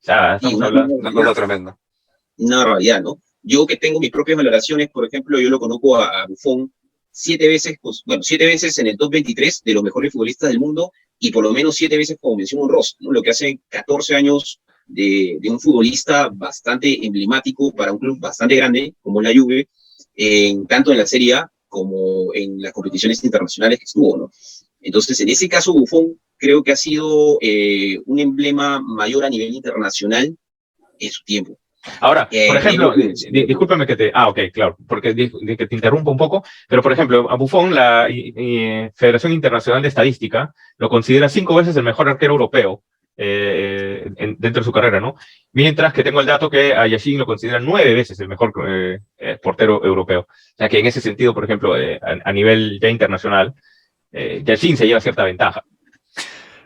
O sea, estamos hablando una cosa tremenda. una barbaridad, ¿no? Yo que tengo mis propias valoraciones, por ejemplo, yo lo conozco a Buffon 7 veces, pues, bueno, 7 veces en el top 23 de los mejores futbolistas del mundo y por lo menos 7 veces como mención honrosa, ¿no? Lo que hace 14 años de un futbolista bastante emblemático para un club bastante grande como la Juve, tanto en la Serie A como en las competiciones internacionales que estuvo, ¿no? Entonces, en ese caso, Buffon creo que ha sido un emblema mayor a nivel internacional en su tiempo. Ahora, por ejemplo, discúlpame que te... ok, claro, porque que te interrumpo un poco, pero por ejemplo, a Buffon la Federación Internacional de Estadística lo considera 5 veces el mejor arquero europeo dentro de su carrera, ¿no? Mientras que tengo el dato que a Yashin lo considera 9 veces el mejor portero europeo. O sea que en ese sentido, por ejemplo, a nivel ya internacional, Yashin se lleva cierta ventaja.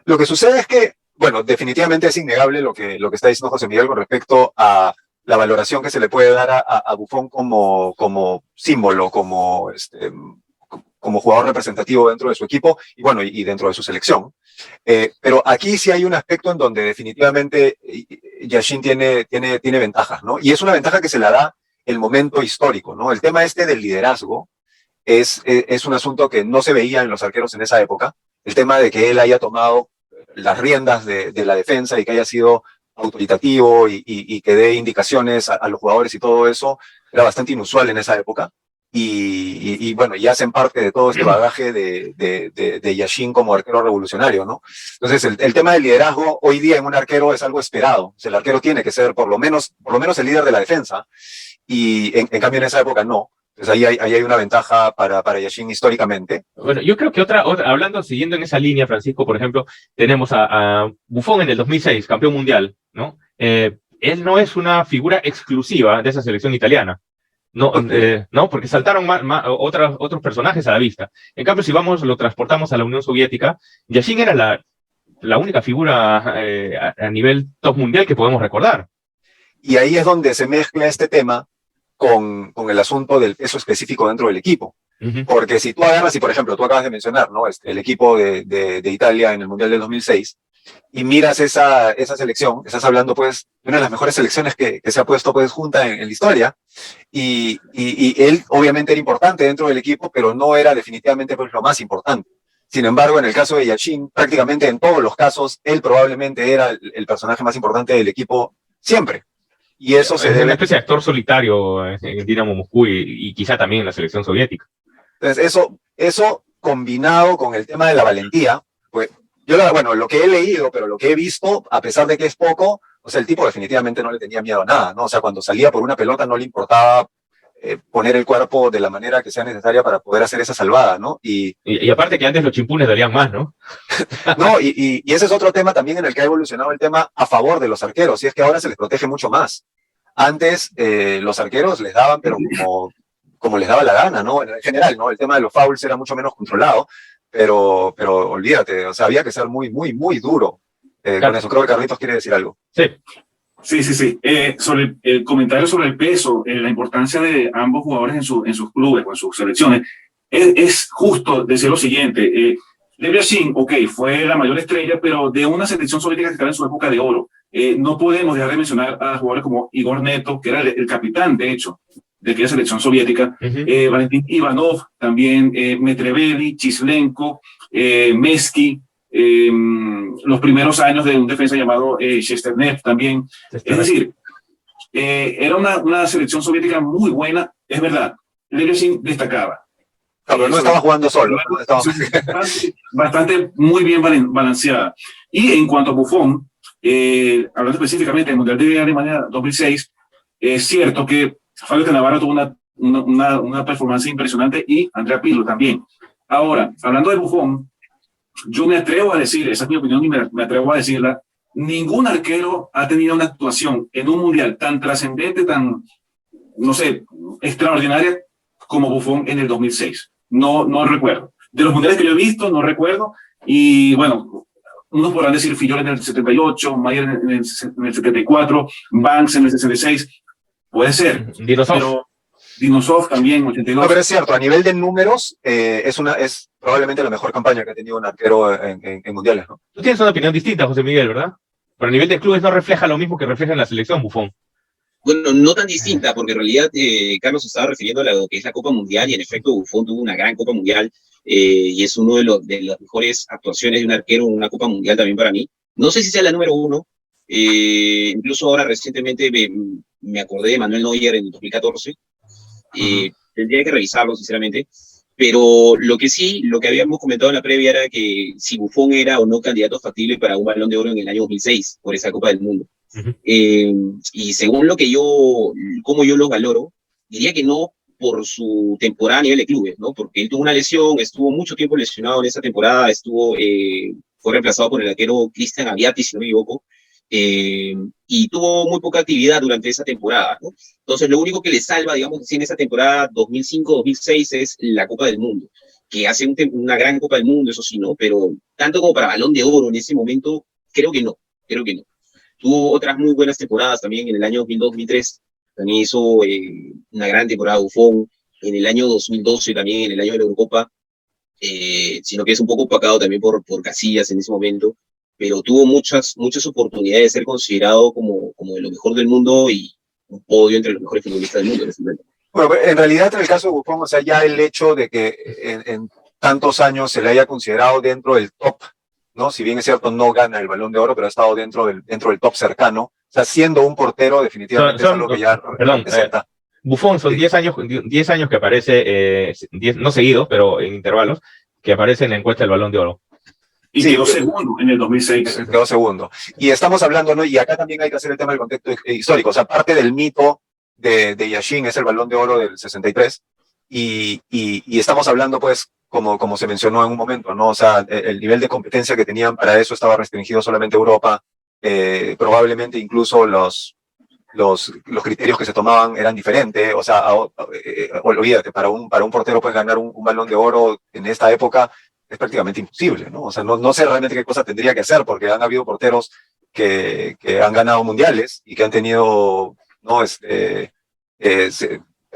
Lo que sucede es que, bueno, definitivamente es innegable lo que está diciendo José Miguel con respecto a la valoración que se le puede dar a Buffon como símbolo, como jugador representativo dentro de su equipo y bueno, y dentro de su selección. Pero aquí sí hay un aspecto en donde definitivamente Yashin tiene ventajas, ¿no? Y es una ventaja que se la da el momento histórico, ¿no? El tema del liderazgo es un asunto que no se veía en los arqueros en esa época. El tema de que él haya tomado las riendas de la defensa y que haya sido autoritativo y que dé indicaciones a los jugadores y todo eso, era bastante inusual en esa época. Y bueno, ya hacen parte de todo este bagaje de Yashin como arquero revolucionario, ¿no? Entonces, el tema del liderazgo hoy día en un arquero es algo esperado. O sea, el arquero tiene que ser por lo menos el líder de la defensa, y en cambio en esa época no. Entonces ahí hay una ventaja para Yashin históricamente. Bueno, yo creo que hablando, siguiendo en esa línea, Francisco, por ejemplo, tenemos a Buffon en el 2006, campeón mundial, ¿no? Él no es una figura exclusiva de esa selección italiana, ¿no? Okay. ¿No? Porque saltaron otros personajes a la vista. En cambio, si lo transportamos a la Unión Soviética, Yashin era la única figura a nivel top mundial que podemos recordar. Y ahí es donde se mezcla este tema con el asunto del peso específico dentro del equipo. Uh-huh. Porque si tú agarras, y por ejemplo, tú acabas de mencionar, ¿no? El equipo de Italia en el Mundial del 2006, y miras esa selección, estás hablando pues de una de las mejores selecciones que se ha puesto pues junta en la historia, y él obviamente era importante dentro del equipo, pero no era definitivamente pues lo más importante. Sin embargo, en el caso de Yashin, prácticamente en todos los casos, él probablemente era el personaje más importante del equipo siempre. Y eso es una especie de actor solitario en el Dinamo Moscú y quizá también en la selección soviética. Entonces, eso combinado con el tema de la valentía, pues yo lo que he leído, pero lo que he visto, a pesar de que es poco, o sea, el tipo definitivamente no le tenía miedo a nada, ¿no? O sea, cuando salía por una pelota no le importaba poner el cuerpo de la manera que sea necesaria para poder hacer esa salvada, ¿no? Y aparte que antes los chimpunes dolían más, ¿no? No, y ese es otro tema también en el que ha evolucionado el tema a favor de los arqueros, y es que ahora se les protege mucho más. Antes los arqueros les daban, pero como les daba la gana, ¿no? En general, ¿no? El tema de los fouls era mucho menos controlado, pero olvídate, o sea, había que ser muy, muy, muy duro claro. Con eso. Creo que Carlitos quiere decir algo. Sí. Sobre el comentario sobre el peso, la importancia de ambos jugadores en sus clubes o en sus selecciones, es justo decir lo siguiente. Lev Yashin, ok, fue la mayor estrella, pero de una selección soviética que estaba en su época de oro. No podemos dejar de mencionar a jugadores como Igor Neto, que era el capitán, de hecho, de aquella selección soviética, uh-huh. Valentín Ivanov, también Metreveli, Chislenko, Mesky, los primeros años de un defensa llamado Shesternev también. Es decir, era una selección soviética muy buena, es verdad. Lev Yashin destacaba. Pero no estaba jugando solo. Bastante muy bien balanceada. Y en cuanto a Buffon, hablando específicamente del Mundial de Alemania 2006, es cierto que Fabio Cannavaro tuvo una performance impresionante y Andrea Pirlo también. Ahora, hablando de Buffon, yo me atrevo a decir, esa es mi opinión y me atrevo a decirla, ningún arquero ha tenido una actuación en un Mundial tan trascendente, tan, no sé, extraordinaria como Buffon en el 2006. No recuerdo. De los mundiales que yo he visto, no recuerdo. Y bueno, unos podrán decir Fillol en el 78, Mayer en el 74, Banks en el 66. Puede ser. Dinosov también en 82. No, pero es cierto, a nivel de números, es probablemente la mejor campaña que ha tenido un arquero en mundiales, ¿no? Tú tienes una opinión distinta, José Miguel, ¿verdad? Pero a nivel de clubes no refleja lo mismo que refleja en la selección, Buffon. Bueno, no tan distinta, porque en realidad Carlos se estaba refiriendo a lo que es la Copa Mundial, y en efecto Buffon tuvo una gran Copa Mundial, y es uno de las mejores actuaciones de un arquero en una Copa Mundial también para mí. No sé si sea la número uno, incluso ahora recientemente me acordé de Manuel Neuer en 2014, tendría que revisarlo sinceramente, pero lo que sí, lo que habíamos comentado en la previa era que si Buffon era o no candidato factible para un Balón de Oro en el año 2006, por esa Copa del Mundo. Y según como yo los valoro, diría que no por su temporada a nivel de clubes, ¿no? Porque él tuvo una lesión, estuvo mucho tiempo lesionado en esa temporada, fue reemplazado por el arquero Cristian Aviati, si no me equivoco, y tuvo muy poca actividad durante esa temporada, ¿no? Entonces, lo único que le salva, digamos, en esa temporada 2005-2006 es la Copa del Mundo, que hace una gran Copa del Mundo, eso sí, ¿no? Pero tanto como para Balón de Oro en ese momento, creo que no. Tuvo otras muy buenas temporadas también en el año 2002-2003, también hizo una gran temporada Buffon, en el año 2012 también, en el año de la Eurocopa, sino que es un poco opacado también por Casillas en ese momento, pero tuvo muchas oportunidades de ser considerado como de lo mejor del mundo y un podio entre los mejores futbolistas del mundo en ese momento. Bueno, en realidad en el caso de Buffon, o sea, ya el hecho de que en tantos años se le haya considerado dentro del top, ¿no? Si bien es cierto, no gana el Balón de Oro, pero ha estado dentro del top cercano. O sea, siendo un portero, definitivamente es algo que ya representa. Buffon son 10 años que aparece, 10, no seguidos, pero en intervalos, que aparece en la encuesta del Balón de Oro. Y sí, quedó segundo en el 2006. Quedó segundo. Y estamos hablando, ¿no? Y acá también hay que hacer el tema del contexto histórico. O sea, parte del mito de Yashin es el Balón de Oro del 63. Y estamos hablando, pues, como se mencionó en un momento, ¿no? O sea, el nivel de competencia que tenían para eso estaba restringido solamente a Europa. Probablemente incluso los criterios que se tomaban eran diferentes. O sea, olvídate, para un portero pues ganar un Balón de Oro en esta época es prácticamente imposible, ¿no? O sea, no sé realmente qué cosa tendría que hacer, porque han habido porteros que han ganado mundiales y que han tenido, ¿no?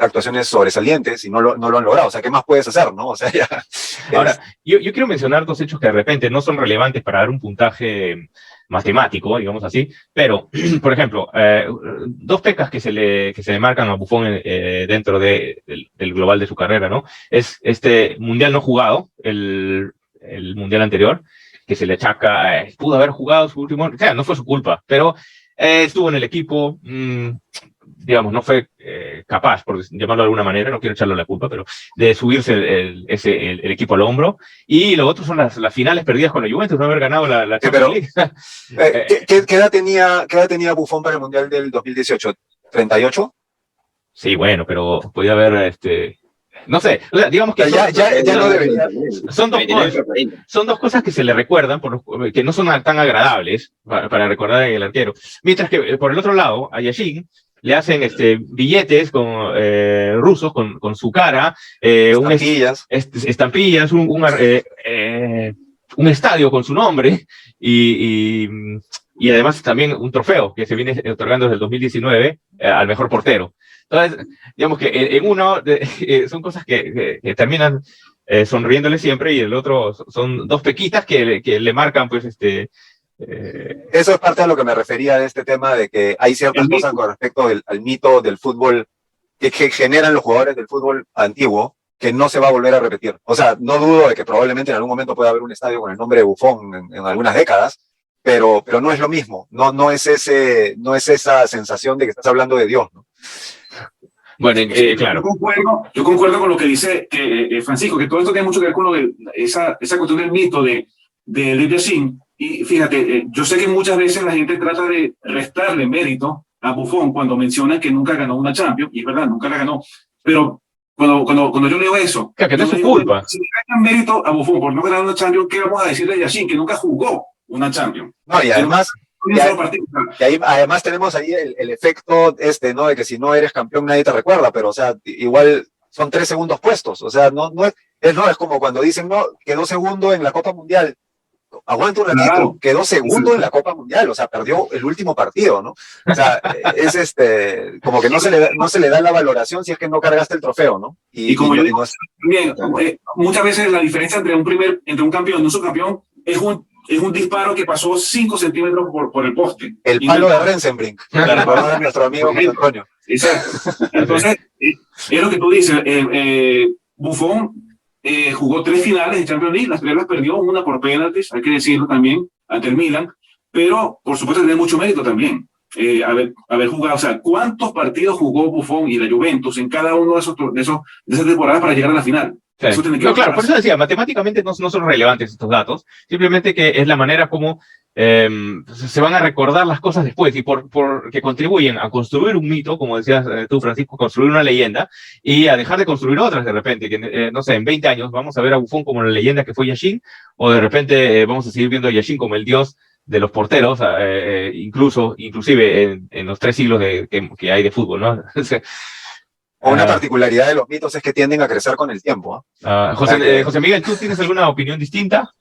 Actuaciones sobresalientes y no lo han logrado. O sea, ¿qué más puedes hacer, no? O sea, ya. Ahora, yo quiero mencionar dos hechos que de repente no son relevantes para dar un puntaje matemático, digamos así, pero, por ejemplo, dos pecas que se le marcan a Buffon dentro del global de su carrera, ¿no? Es este mundial no jugado, el mundial anterior, que se le achaca, pudo haber jugado su último, o sea, no fue su culpa, pero estuvo en el equipo, digamos, no fue capaz, por llamarlo de alguna manera, no quiero echarle la culpa, pero de subirse el equipo al hombro. Y lo otro son las finales perdidas con la Juventus, no haber ganado la Champions League. ¿Qué edad tenía Buffon para el Mundial del 2018? ¿38? Sí, bueno, pero podía haber, no sé, digamos que ya no debería. Son dos cosas que se le recuerdan, que no son tan agradables para recordar en el arquero. Mientras que, por el otro lado, a Yashin le hacen billetes rusos con su cara, estampillas, un estadio con su nombre y además también un trofeo que se viene otorgando desde el 2019 al mejor portero. Entonces, digamos que en uno son cosas que terminan sonriéndole siempre, y el otro son dos pequitas que le marcan, pues, Eso es parte de lo que me refería de este tema, de que hay ciertas cosas con respecto al mito del fútbol que generan los jugadores del fútbol antiguo, que no se va a volver a repetir. O sea, no dudo de que probablemente en algún momento pueda haber un estadio con el nombre de Buffon en algunas décadas, pero no es lo mismo. No es esa sensación de que estás hablando de Dios, ¿no? Bueno, claro. Yo concuerdo con lo que dice Francisco, que todo esto tiene mucho que ver con esa cuestión del mito de Yashin. Y fíjate, yo sé que muchas veces la gente trata de restarle mérito a Buffon cuando menciona que nunca ganó una Champions, y es verdad, nunca la ganó, pero cuando yo leo eso, que no es su culpa. Si le dan mérito a Buffon por no ganar una Champions, ¿qué vamos a decir de Yashin, que nunca jugó una Champions? No, y además, además tenemos ahí el efecto ¿no? De que si no eres campeón nadie te recuerda, pero o sea, igual son 3 segundos puestos, o sea, no es como cuando dicen, no, quedó segundo en la Copa Mundial. Aguanta un ratito, claro. Quedó segundo en la Copa Mundial, o sea, perdió el último partido, ¿no? O sea, es como que no se le da la valoración si es que no cargaste el trofeo, ¿no? Y como yo digo, también, muchas veces la diferencia entre un campeón y un subcampeón es un es un disparo que pasó 5 centímetros por el poste. El palo de Rensenbrink, para recordar a nuestro amigo José Antonio. Exacto. Entonces, es lo que tú dices. Buffon jugó 3 finales de Champions League, las 3 las perdió, una por penaltis, hay que decirlo también, ante el Milan, pero por supuesto tiene mucho mérito también. Haber jugado, o sea, ¿cuántos partidos jugó Buffon y la Juventus en cada uno de esas temporadas para llegar a la final? Sí. Eso tiene que No, claro, valorarse. por eso decía, matemáticamente no son relevantes estos datos, simplemente que es la manera como se van a recordar las cosas después y que contribuyen a construir un mito, como decías tú, Francisco, construir una leyenda y a dejar de construir otras de repente, que no sé, en 20 años vamos a ver a Buffon como la leyenda que fue Yashin, o de repente vamos a seguir viendo a Yashin como el dios de los porteros, inclusive en los 3 siglos que hay de fútbol, ¿no? O una particularidad de los mitos es que tienden a crecer con el tiempo. José Miguel, ¿tú tienes alguna opinión distinta?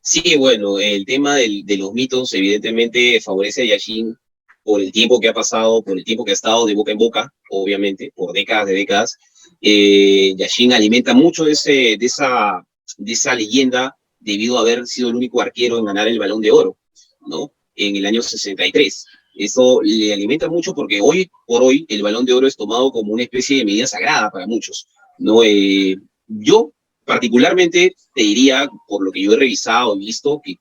Sí, bueno, el tema de los mitos evidentemente favorece a Yashin por el tiempo que ha pasado, por el tiempo que ha estado de boca en boca, obviamente, por décadas de décadas. Yashin alimenta mucho de esa leyenda debido a haber sido el único arquero en ganar el Balón de Oro, ¿no? En el año 63. Eso le alimenta mucho porque hoy por hoy el Balón de Oro es tomado como una especie de medida sagrada para muchos, ¿no? Yo particularmente te diría, por lo que yo he revisado y visto, que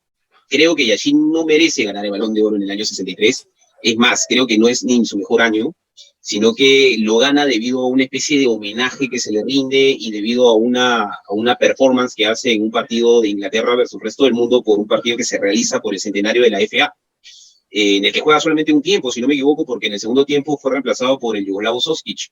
creo que Yashin no merece ganar el Balón de Oro en el año 63. Es más, creo que no es ni su mejor año, sino que lo gana debido a una especie de homenaje que se le rinde y debido a una performance que hace en un partido de Inglaterra versus el resto del mundo por un partido que se realiza por el centenario de la FA. En el que juega solamente un tiempo, si no me equivoco, porque en el segundo tiempo fue reemplazado por el yugoslavo Soskic.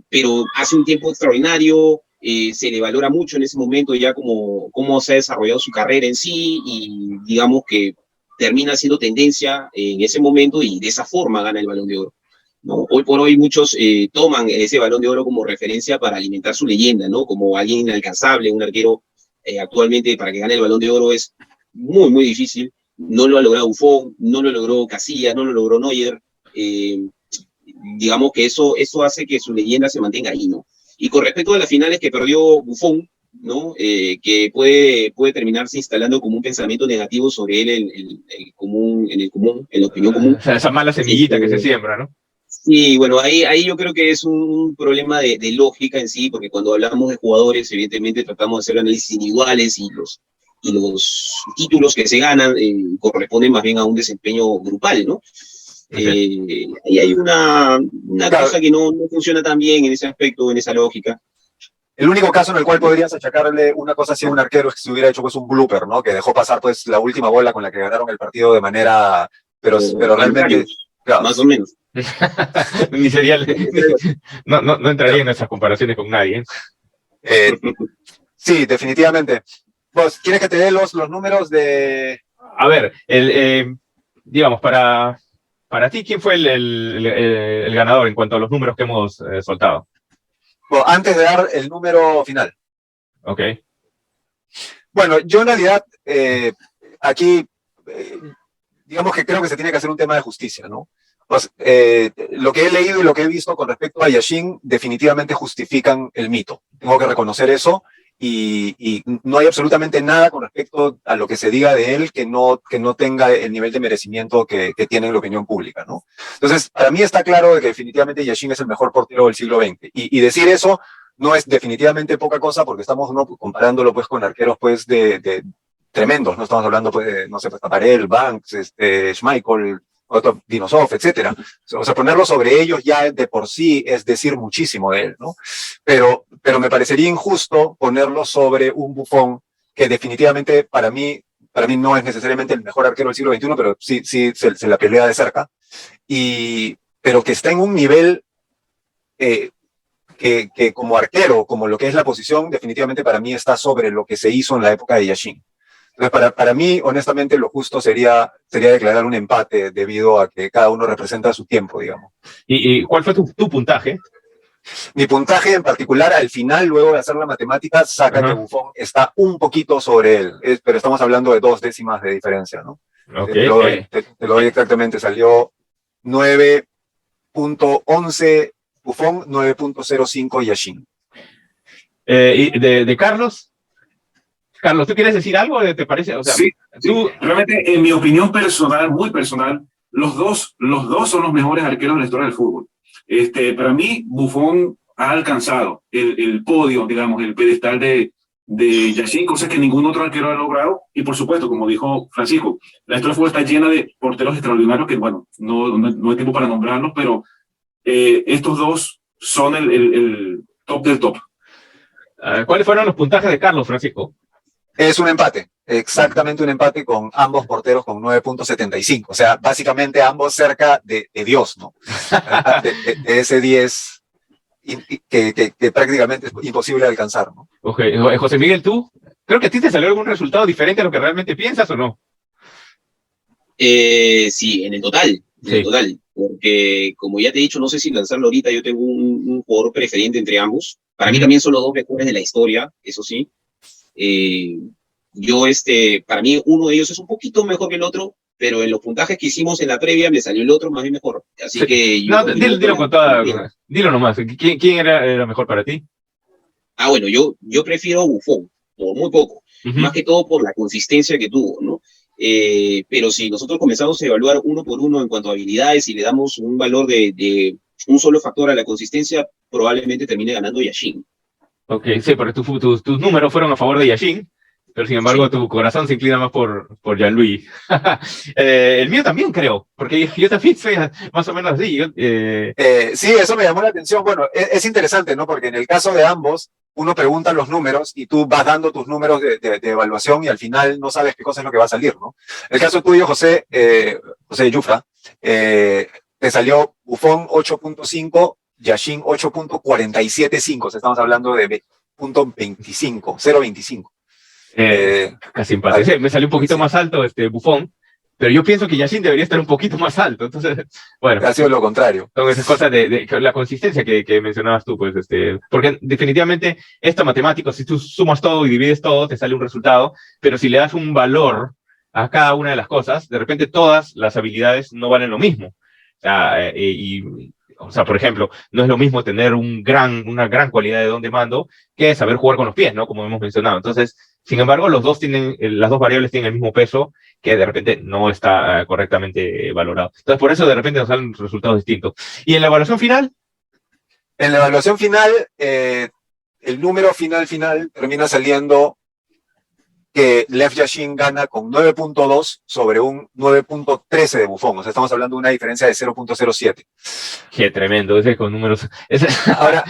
Pero hace un tiempo extraordinario, se le valora mucho en ese momento ya cómo se ha desarrollado su carrera en sí y digamos que termina siendo tendencia en ese momento y de esa forma gana el Balón de Oro, ¿no? Hoy por hoy muchos toman ese Balón de Oro como referencia para alimentar su leyenda, ¿no? Como alguien inalcanzable, un arquero actualmente para que gane el Balón de Oro es muy, muy difícil. No lo ha logrado Buffon, no lo logró Casillas, no lo logró Neuer. Digamos que eso hace que su leyenda se mantenga ahí, ¿no? Y con respecto a las finales que perdió Buffon, ¿no? Que puede terminarse instalando como un pensamiento negativo sobre él en la opinión común. Esa mala semillita que se siembra, ¿no? Sí, bueno, ahí yo creo que es un problema de lógica en sí, porque cuando hablamos de jugadores, evidentemente tratamos de hacer análisis individuales y los títulos que se ganan corresponden más bien a un desempeño grupal, ¿no? Y hay una Claro. cosa que no funciona tan bien en ese aspecto, en esa lógica. El único caso en el cual podrías achacarle una cosa así a un arquero es que se hubiera hecho pues un blooper, ¿no? Que dejó pasar pues la última bola con la que ganaron el partido de manera, pero realmente, claro. Más o menos. Ni sería, no entraría en esas comparaciones con nadie. Sí, definitivamente. Pues, ¿quieres que te dé los números de...? A ver, digamos, para ti, ¿quién fue el ganador en cuanto a los números que hemos soltado? Bueno, antes de dar el número final. Ok. Bueno, yo en realidad, aquí, digamos que creo que se tiene que hacer un tema de justicia, ¿no? Pues, lo que he leído y lo que he visto con respecto a Yashin definitivamente justifican el mito. Tengo que reconocer eso. Y no hay absolutamente nada con respecto a lo que se diga de él que no tenga el nivel de merecimiento que tiene en la opinión pública, ¿no? Entonces, para mí está claro de que definitivamente Yashin es el mejor portero del siglo XX. Y decir eso no es definitivamente poca cosa porque estamos comparándolo pues con arqueros pues de tremendos, ¿no? Estamos hablando pues de, no sé, pues Taparel, Banks, Schmeichel, Dinosov, etcétera. O sea, ponerlo sobre ellos ya de por sí es decir muchísimo de él, ¿no? Pero me parecería injusto ponerlo sobre un Buffon que definitivamente para mí no es necesariamente el mejor arquero del siglo XXI, pero sí se la pelea de cerca, pero que está en un nivel que como arquero, como lo que es la posición, definitivamente para mí está sobre lo que se hizo en la época de Yashin. Entonces, para mí, honestamente, lo justo sería declarar un empate debido a que cada uno representa su tiempo, digamos. ¿Y cuál fue tu puntaje? Mi puntaje en particular, al final, luego de hacer la matemática, saca que Buffon está un poquito sobre él, pero estamos hablando de 2 décimas de diferencia, ¿no? Okay. Te lo doy exactamente, salió 9.11 Buffon, 9.05 Yashin. ¿Y de Carlos? Carlos, ¿tú quieres decir algo? ¿Te parece? O sea, Sí, tú... realmente, en mi opinión personal, muy personal, los dos son los mejores arqueros de la historia del fútbol. Para mí, Buffon ha alcanzado el podio, digamos, el pedestal de Yashin, cosas que ningún otro arquero ha logrado. Y por supuesto, como dijo Francisco, la historia del fútbol está llena de porteros extraordinarios que, bueno, no hay tiempo para nombrarlos, pero estos dos son el top del top. ¿Cuáles fueron los puntajes de Carlos, Francisco? Es un empate, exactamente un empate con ambos porteros con 9.75. O sea, básicamente ambos cerca de Dios, ¿no? De ese 10 que prácticamente es imposible alcanzar, ¿no? Okay. José Miguel, ¿tú? Creo que a ti te salió algún resultado diferente a lo que realmente piensas, ¿o no? Sí, en el total, en Sí. el total. Porque, como ya te he dicho, no sé si lanzarlo ahorita, yo tengo un jugador preferente entre ambos. Para mí también son los dos mejores de la historia, eso sí. Para mí uno de ellos es un poquito mejor que el otro, pero en los puntajes que hicimos en la previa me salió el otro más bien mejor. Así Sí. que No, dilo con toda... Dilo nomás. ¿Quién era mejor para ti? Bueno, yo prefiero Buffon, por muy poco. Más que todo por la consistencia que tuvo, ¿no? Pero si nosotros comenzamos a evaluar uno por uno en cuanto a habilidades y le damos un valor de un solo factor a la consistencia, probablemente termine ganando Yashin. Ok, sí, pero tus números fueron a favor de Yashin, pero sin embargo Sí. tu corazón se inclina más por Gianluigi. El mío también creo, porque yo también soy más o menos así. Sí, eso me llamó la atención. Bueno, es interesante, ¿no? Porque en el caso de ambos, uno pregunta los números y tú vas dando tus números de evaluación y al final no sabes qué cosa es lo que va a salir, ¿no? El caso tuyo, José Yufra, te salió Buffon 8.5, Yashin 8.475, o sea, estamos hablando de .25, 0.25. Casi empate. Sí, me salió un poquito sí. más alto Buffon, pero yo pienso que Yashin debería estar un poquito más alto. Entonces, bueno. Ha sido lo contrario. Son esas cosas de la consistencia que mencionabas tú, pues, porque definitivamente esto matemático, si tú sumas todo y divides todo, te sale un resultado, pero si le das un valor a cada una de las cosas, de repente todas las habilidades no valen lo mismo. O sea, por ejemplo, no es lo mismo tener una gran cualidad de don de mando que saber jugar con los pies, ¿no? Como hemos mencionado. Entonces, sin embargo, las dos variables tienen el mismo peso que de repente no está correctamente valorado. Entonces, por eso de repente nos salen resultados distintos. ¿Y en la evaluación final? En la evaluación final, el número final termina saliendo que Lev Yashin gana con 9.2 sobre un 9.13 de Buffon. O sea, estamos hablando de una diferencia de 0.07. Qué tremendo, ese con números. Ahora,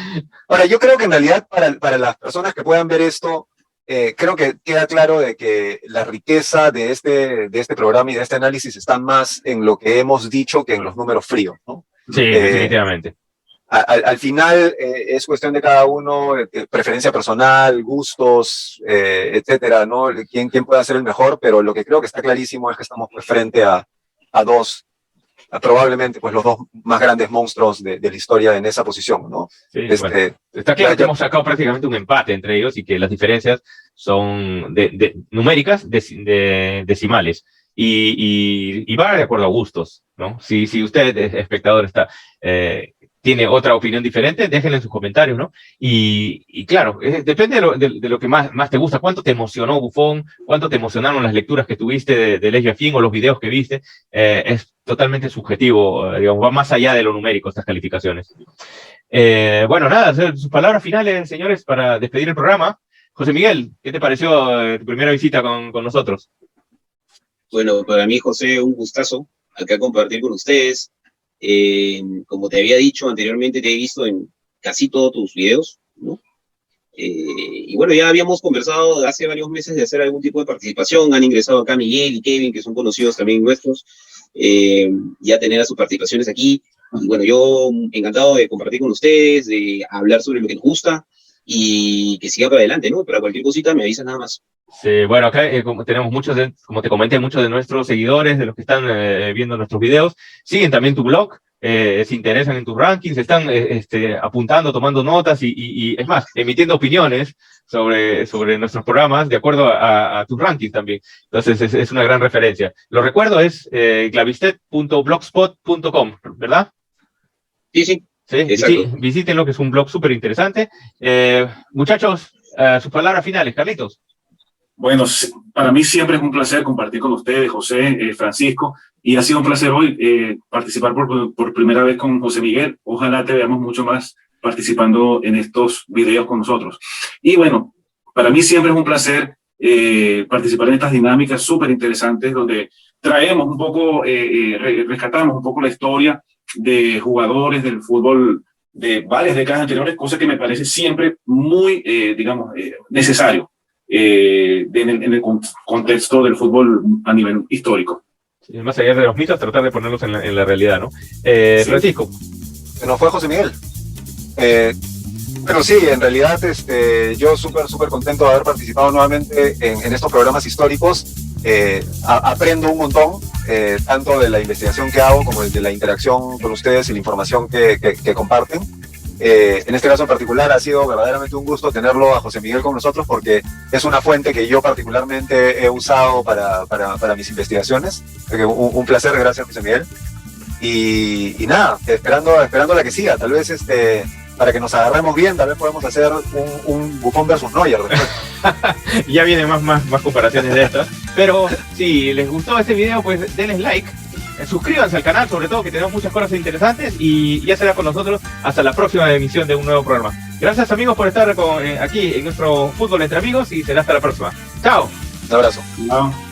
yo creo que en realidad para las personas que puedan ver esto, creo que queda claro de que la riqueza de este programa y de este análisis está más en lo que hemos dicho que en los números fríos, ¿no? Sí, definitivamente. Al final es cuestión de cada uno, preferencia personal, gustos, etcétera, ¿no? ¿Quién puede ser el mejor? Pero lo que creo que está clarísimo es que estamos pues, frente a dos, probablemente pues los dos más grandes monstruos de la historia en esa posición, ¿no? Sí, bueno, está claro que hemos sacado prácticamente un empate entre ellos y que las diferencias son numéricas, decimales. Y va de acuerdo a gustos, ¿no? Si usted, espectador, tiene otra opinión diferente, déjenla en sus comentarios, ¿no? Y claro, depende de lo que más te gusta. ¿Cuánto te emocionó Buffon? ¿Cuánto te emocionaron las lecturas que tuviste de Lev Yashin o los videos que viste? Es totalmente subjetivo, digamos, va más allá de lo numérico estas calificaciones. Bueno, nada, sus palabras finales, señores, para despedir el programa. José Miguel, ¿qué te pareció tu primera visita con nosotros? Bueno, para mí, José, un gustazo acá compartir con ustedes. Como te había dicho anteriormente, te he visto en casi todos tus videos, ¿no? Y bueno, ya habíamos conversado hace varios meses de hacer algún tipo de participación. Han ingresado acá Miguel y Kevin, que son conocidos también nuestros, ya tener a sus participaciones aquí. Y bueno, yo encantado de compartir con ustedes, de hablar sobre lo que nos gusta y que siga para adelante, ¿no? Para cualquier cosita me avisas nada más. Sí, bueno, acá tenemos como te comenté, muchos de nuestros seguidores, de los que están viendo nuestros videos, siguen también tu blog, se interesan en tus rankings, están apuntando, tomando notas y es más, emitiendo opiniones sobre nuestros programas de acuerdo a tus rankings también. Entonces es una gran referencia. Lo recuerdo, es clavistet.blogspot.com, ¿verdad? Sí, sí. Sí, exacto. Visítenlo, que es un blog súper interesante. Muchachos, sus palabras finales, Carlitos. Bueno, para mí siempre es un placer compartir con ustedes, José, Francisco, y ha sido un placer hoy participar por primera vez con José Miguel. Ojalá te veamos mucho más participando en estos videos con nosotros. Y bueno, para mí siempre es un placer participar en estas dinámicas súper interesantes donde traemos un poco, rescatamos un poco la historia de jugadores del fútbol de varias décadas anteriores, cosa que me parece siempre muy, necesario en el contexto del fútbol a nivel histórico. Sí, más allá de los mitos, tratar de ponerlos en la realidad, ¿no? Sí. Francisco. Se nos fue José Miguel. Pero sí, en realidad yo súper contento de haber participado nuevamente en estos programas históricos. Aprendo un montón, tanto de la investigación que hago como de la interacción con ustedes y la información que comparten. En este caso en particular ha sido verdaderamente un gusto tenerlo a José Miguel con nosotros porque es una fuente que yo particularmente he usado para mis investigaciones. Un placer, gracias José Miguel. Y nada, esperando la que siga, tal vez para que nos agarremos bien, tal vez podemos hacer un Buffon versus Neuer. Ya vienen más comparaciones de estas. Pero si les gustó este video, pues denles like, suscríbanse al canal, sobre todo que tenemos muchas cosas interesantes, y ya será con nosotros hasta la próxima emisión de un nuevo programa. Gracias amigos por estar aquí en nuestro Fútbol Entre Amigos y será hasta la próxima. Chao. Un abrazo. Chao.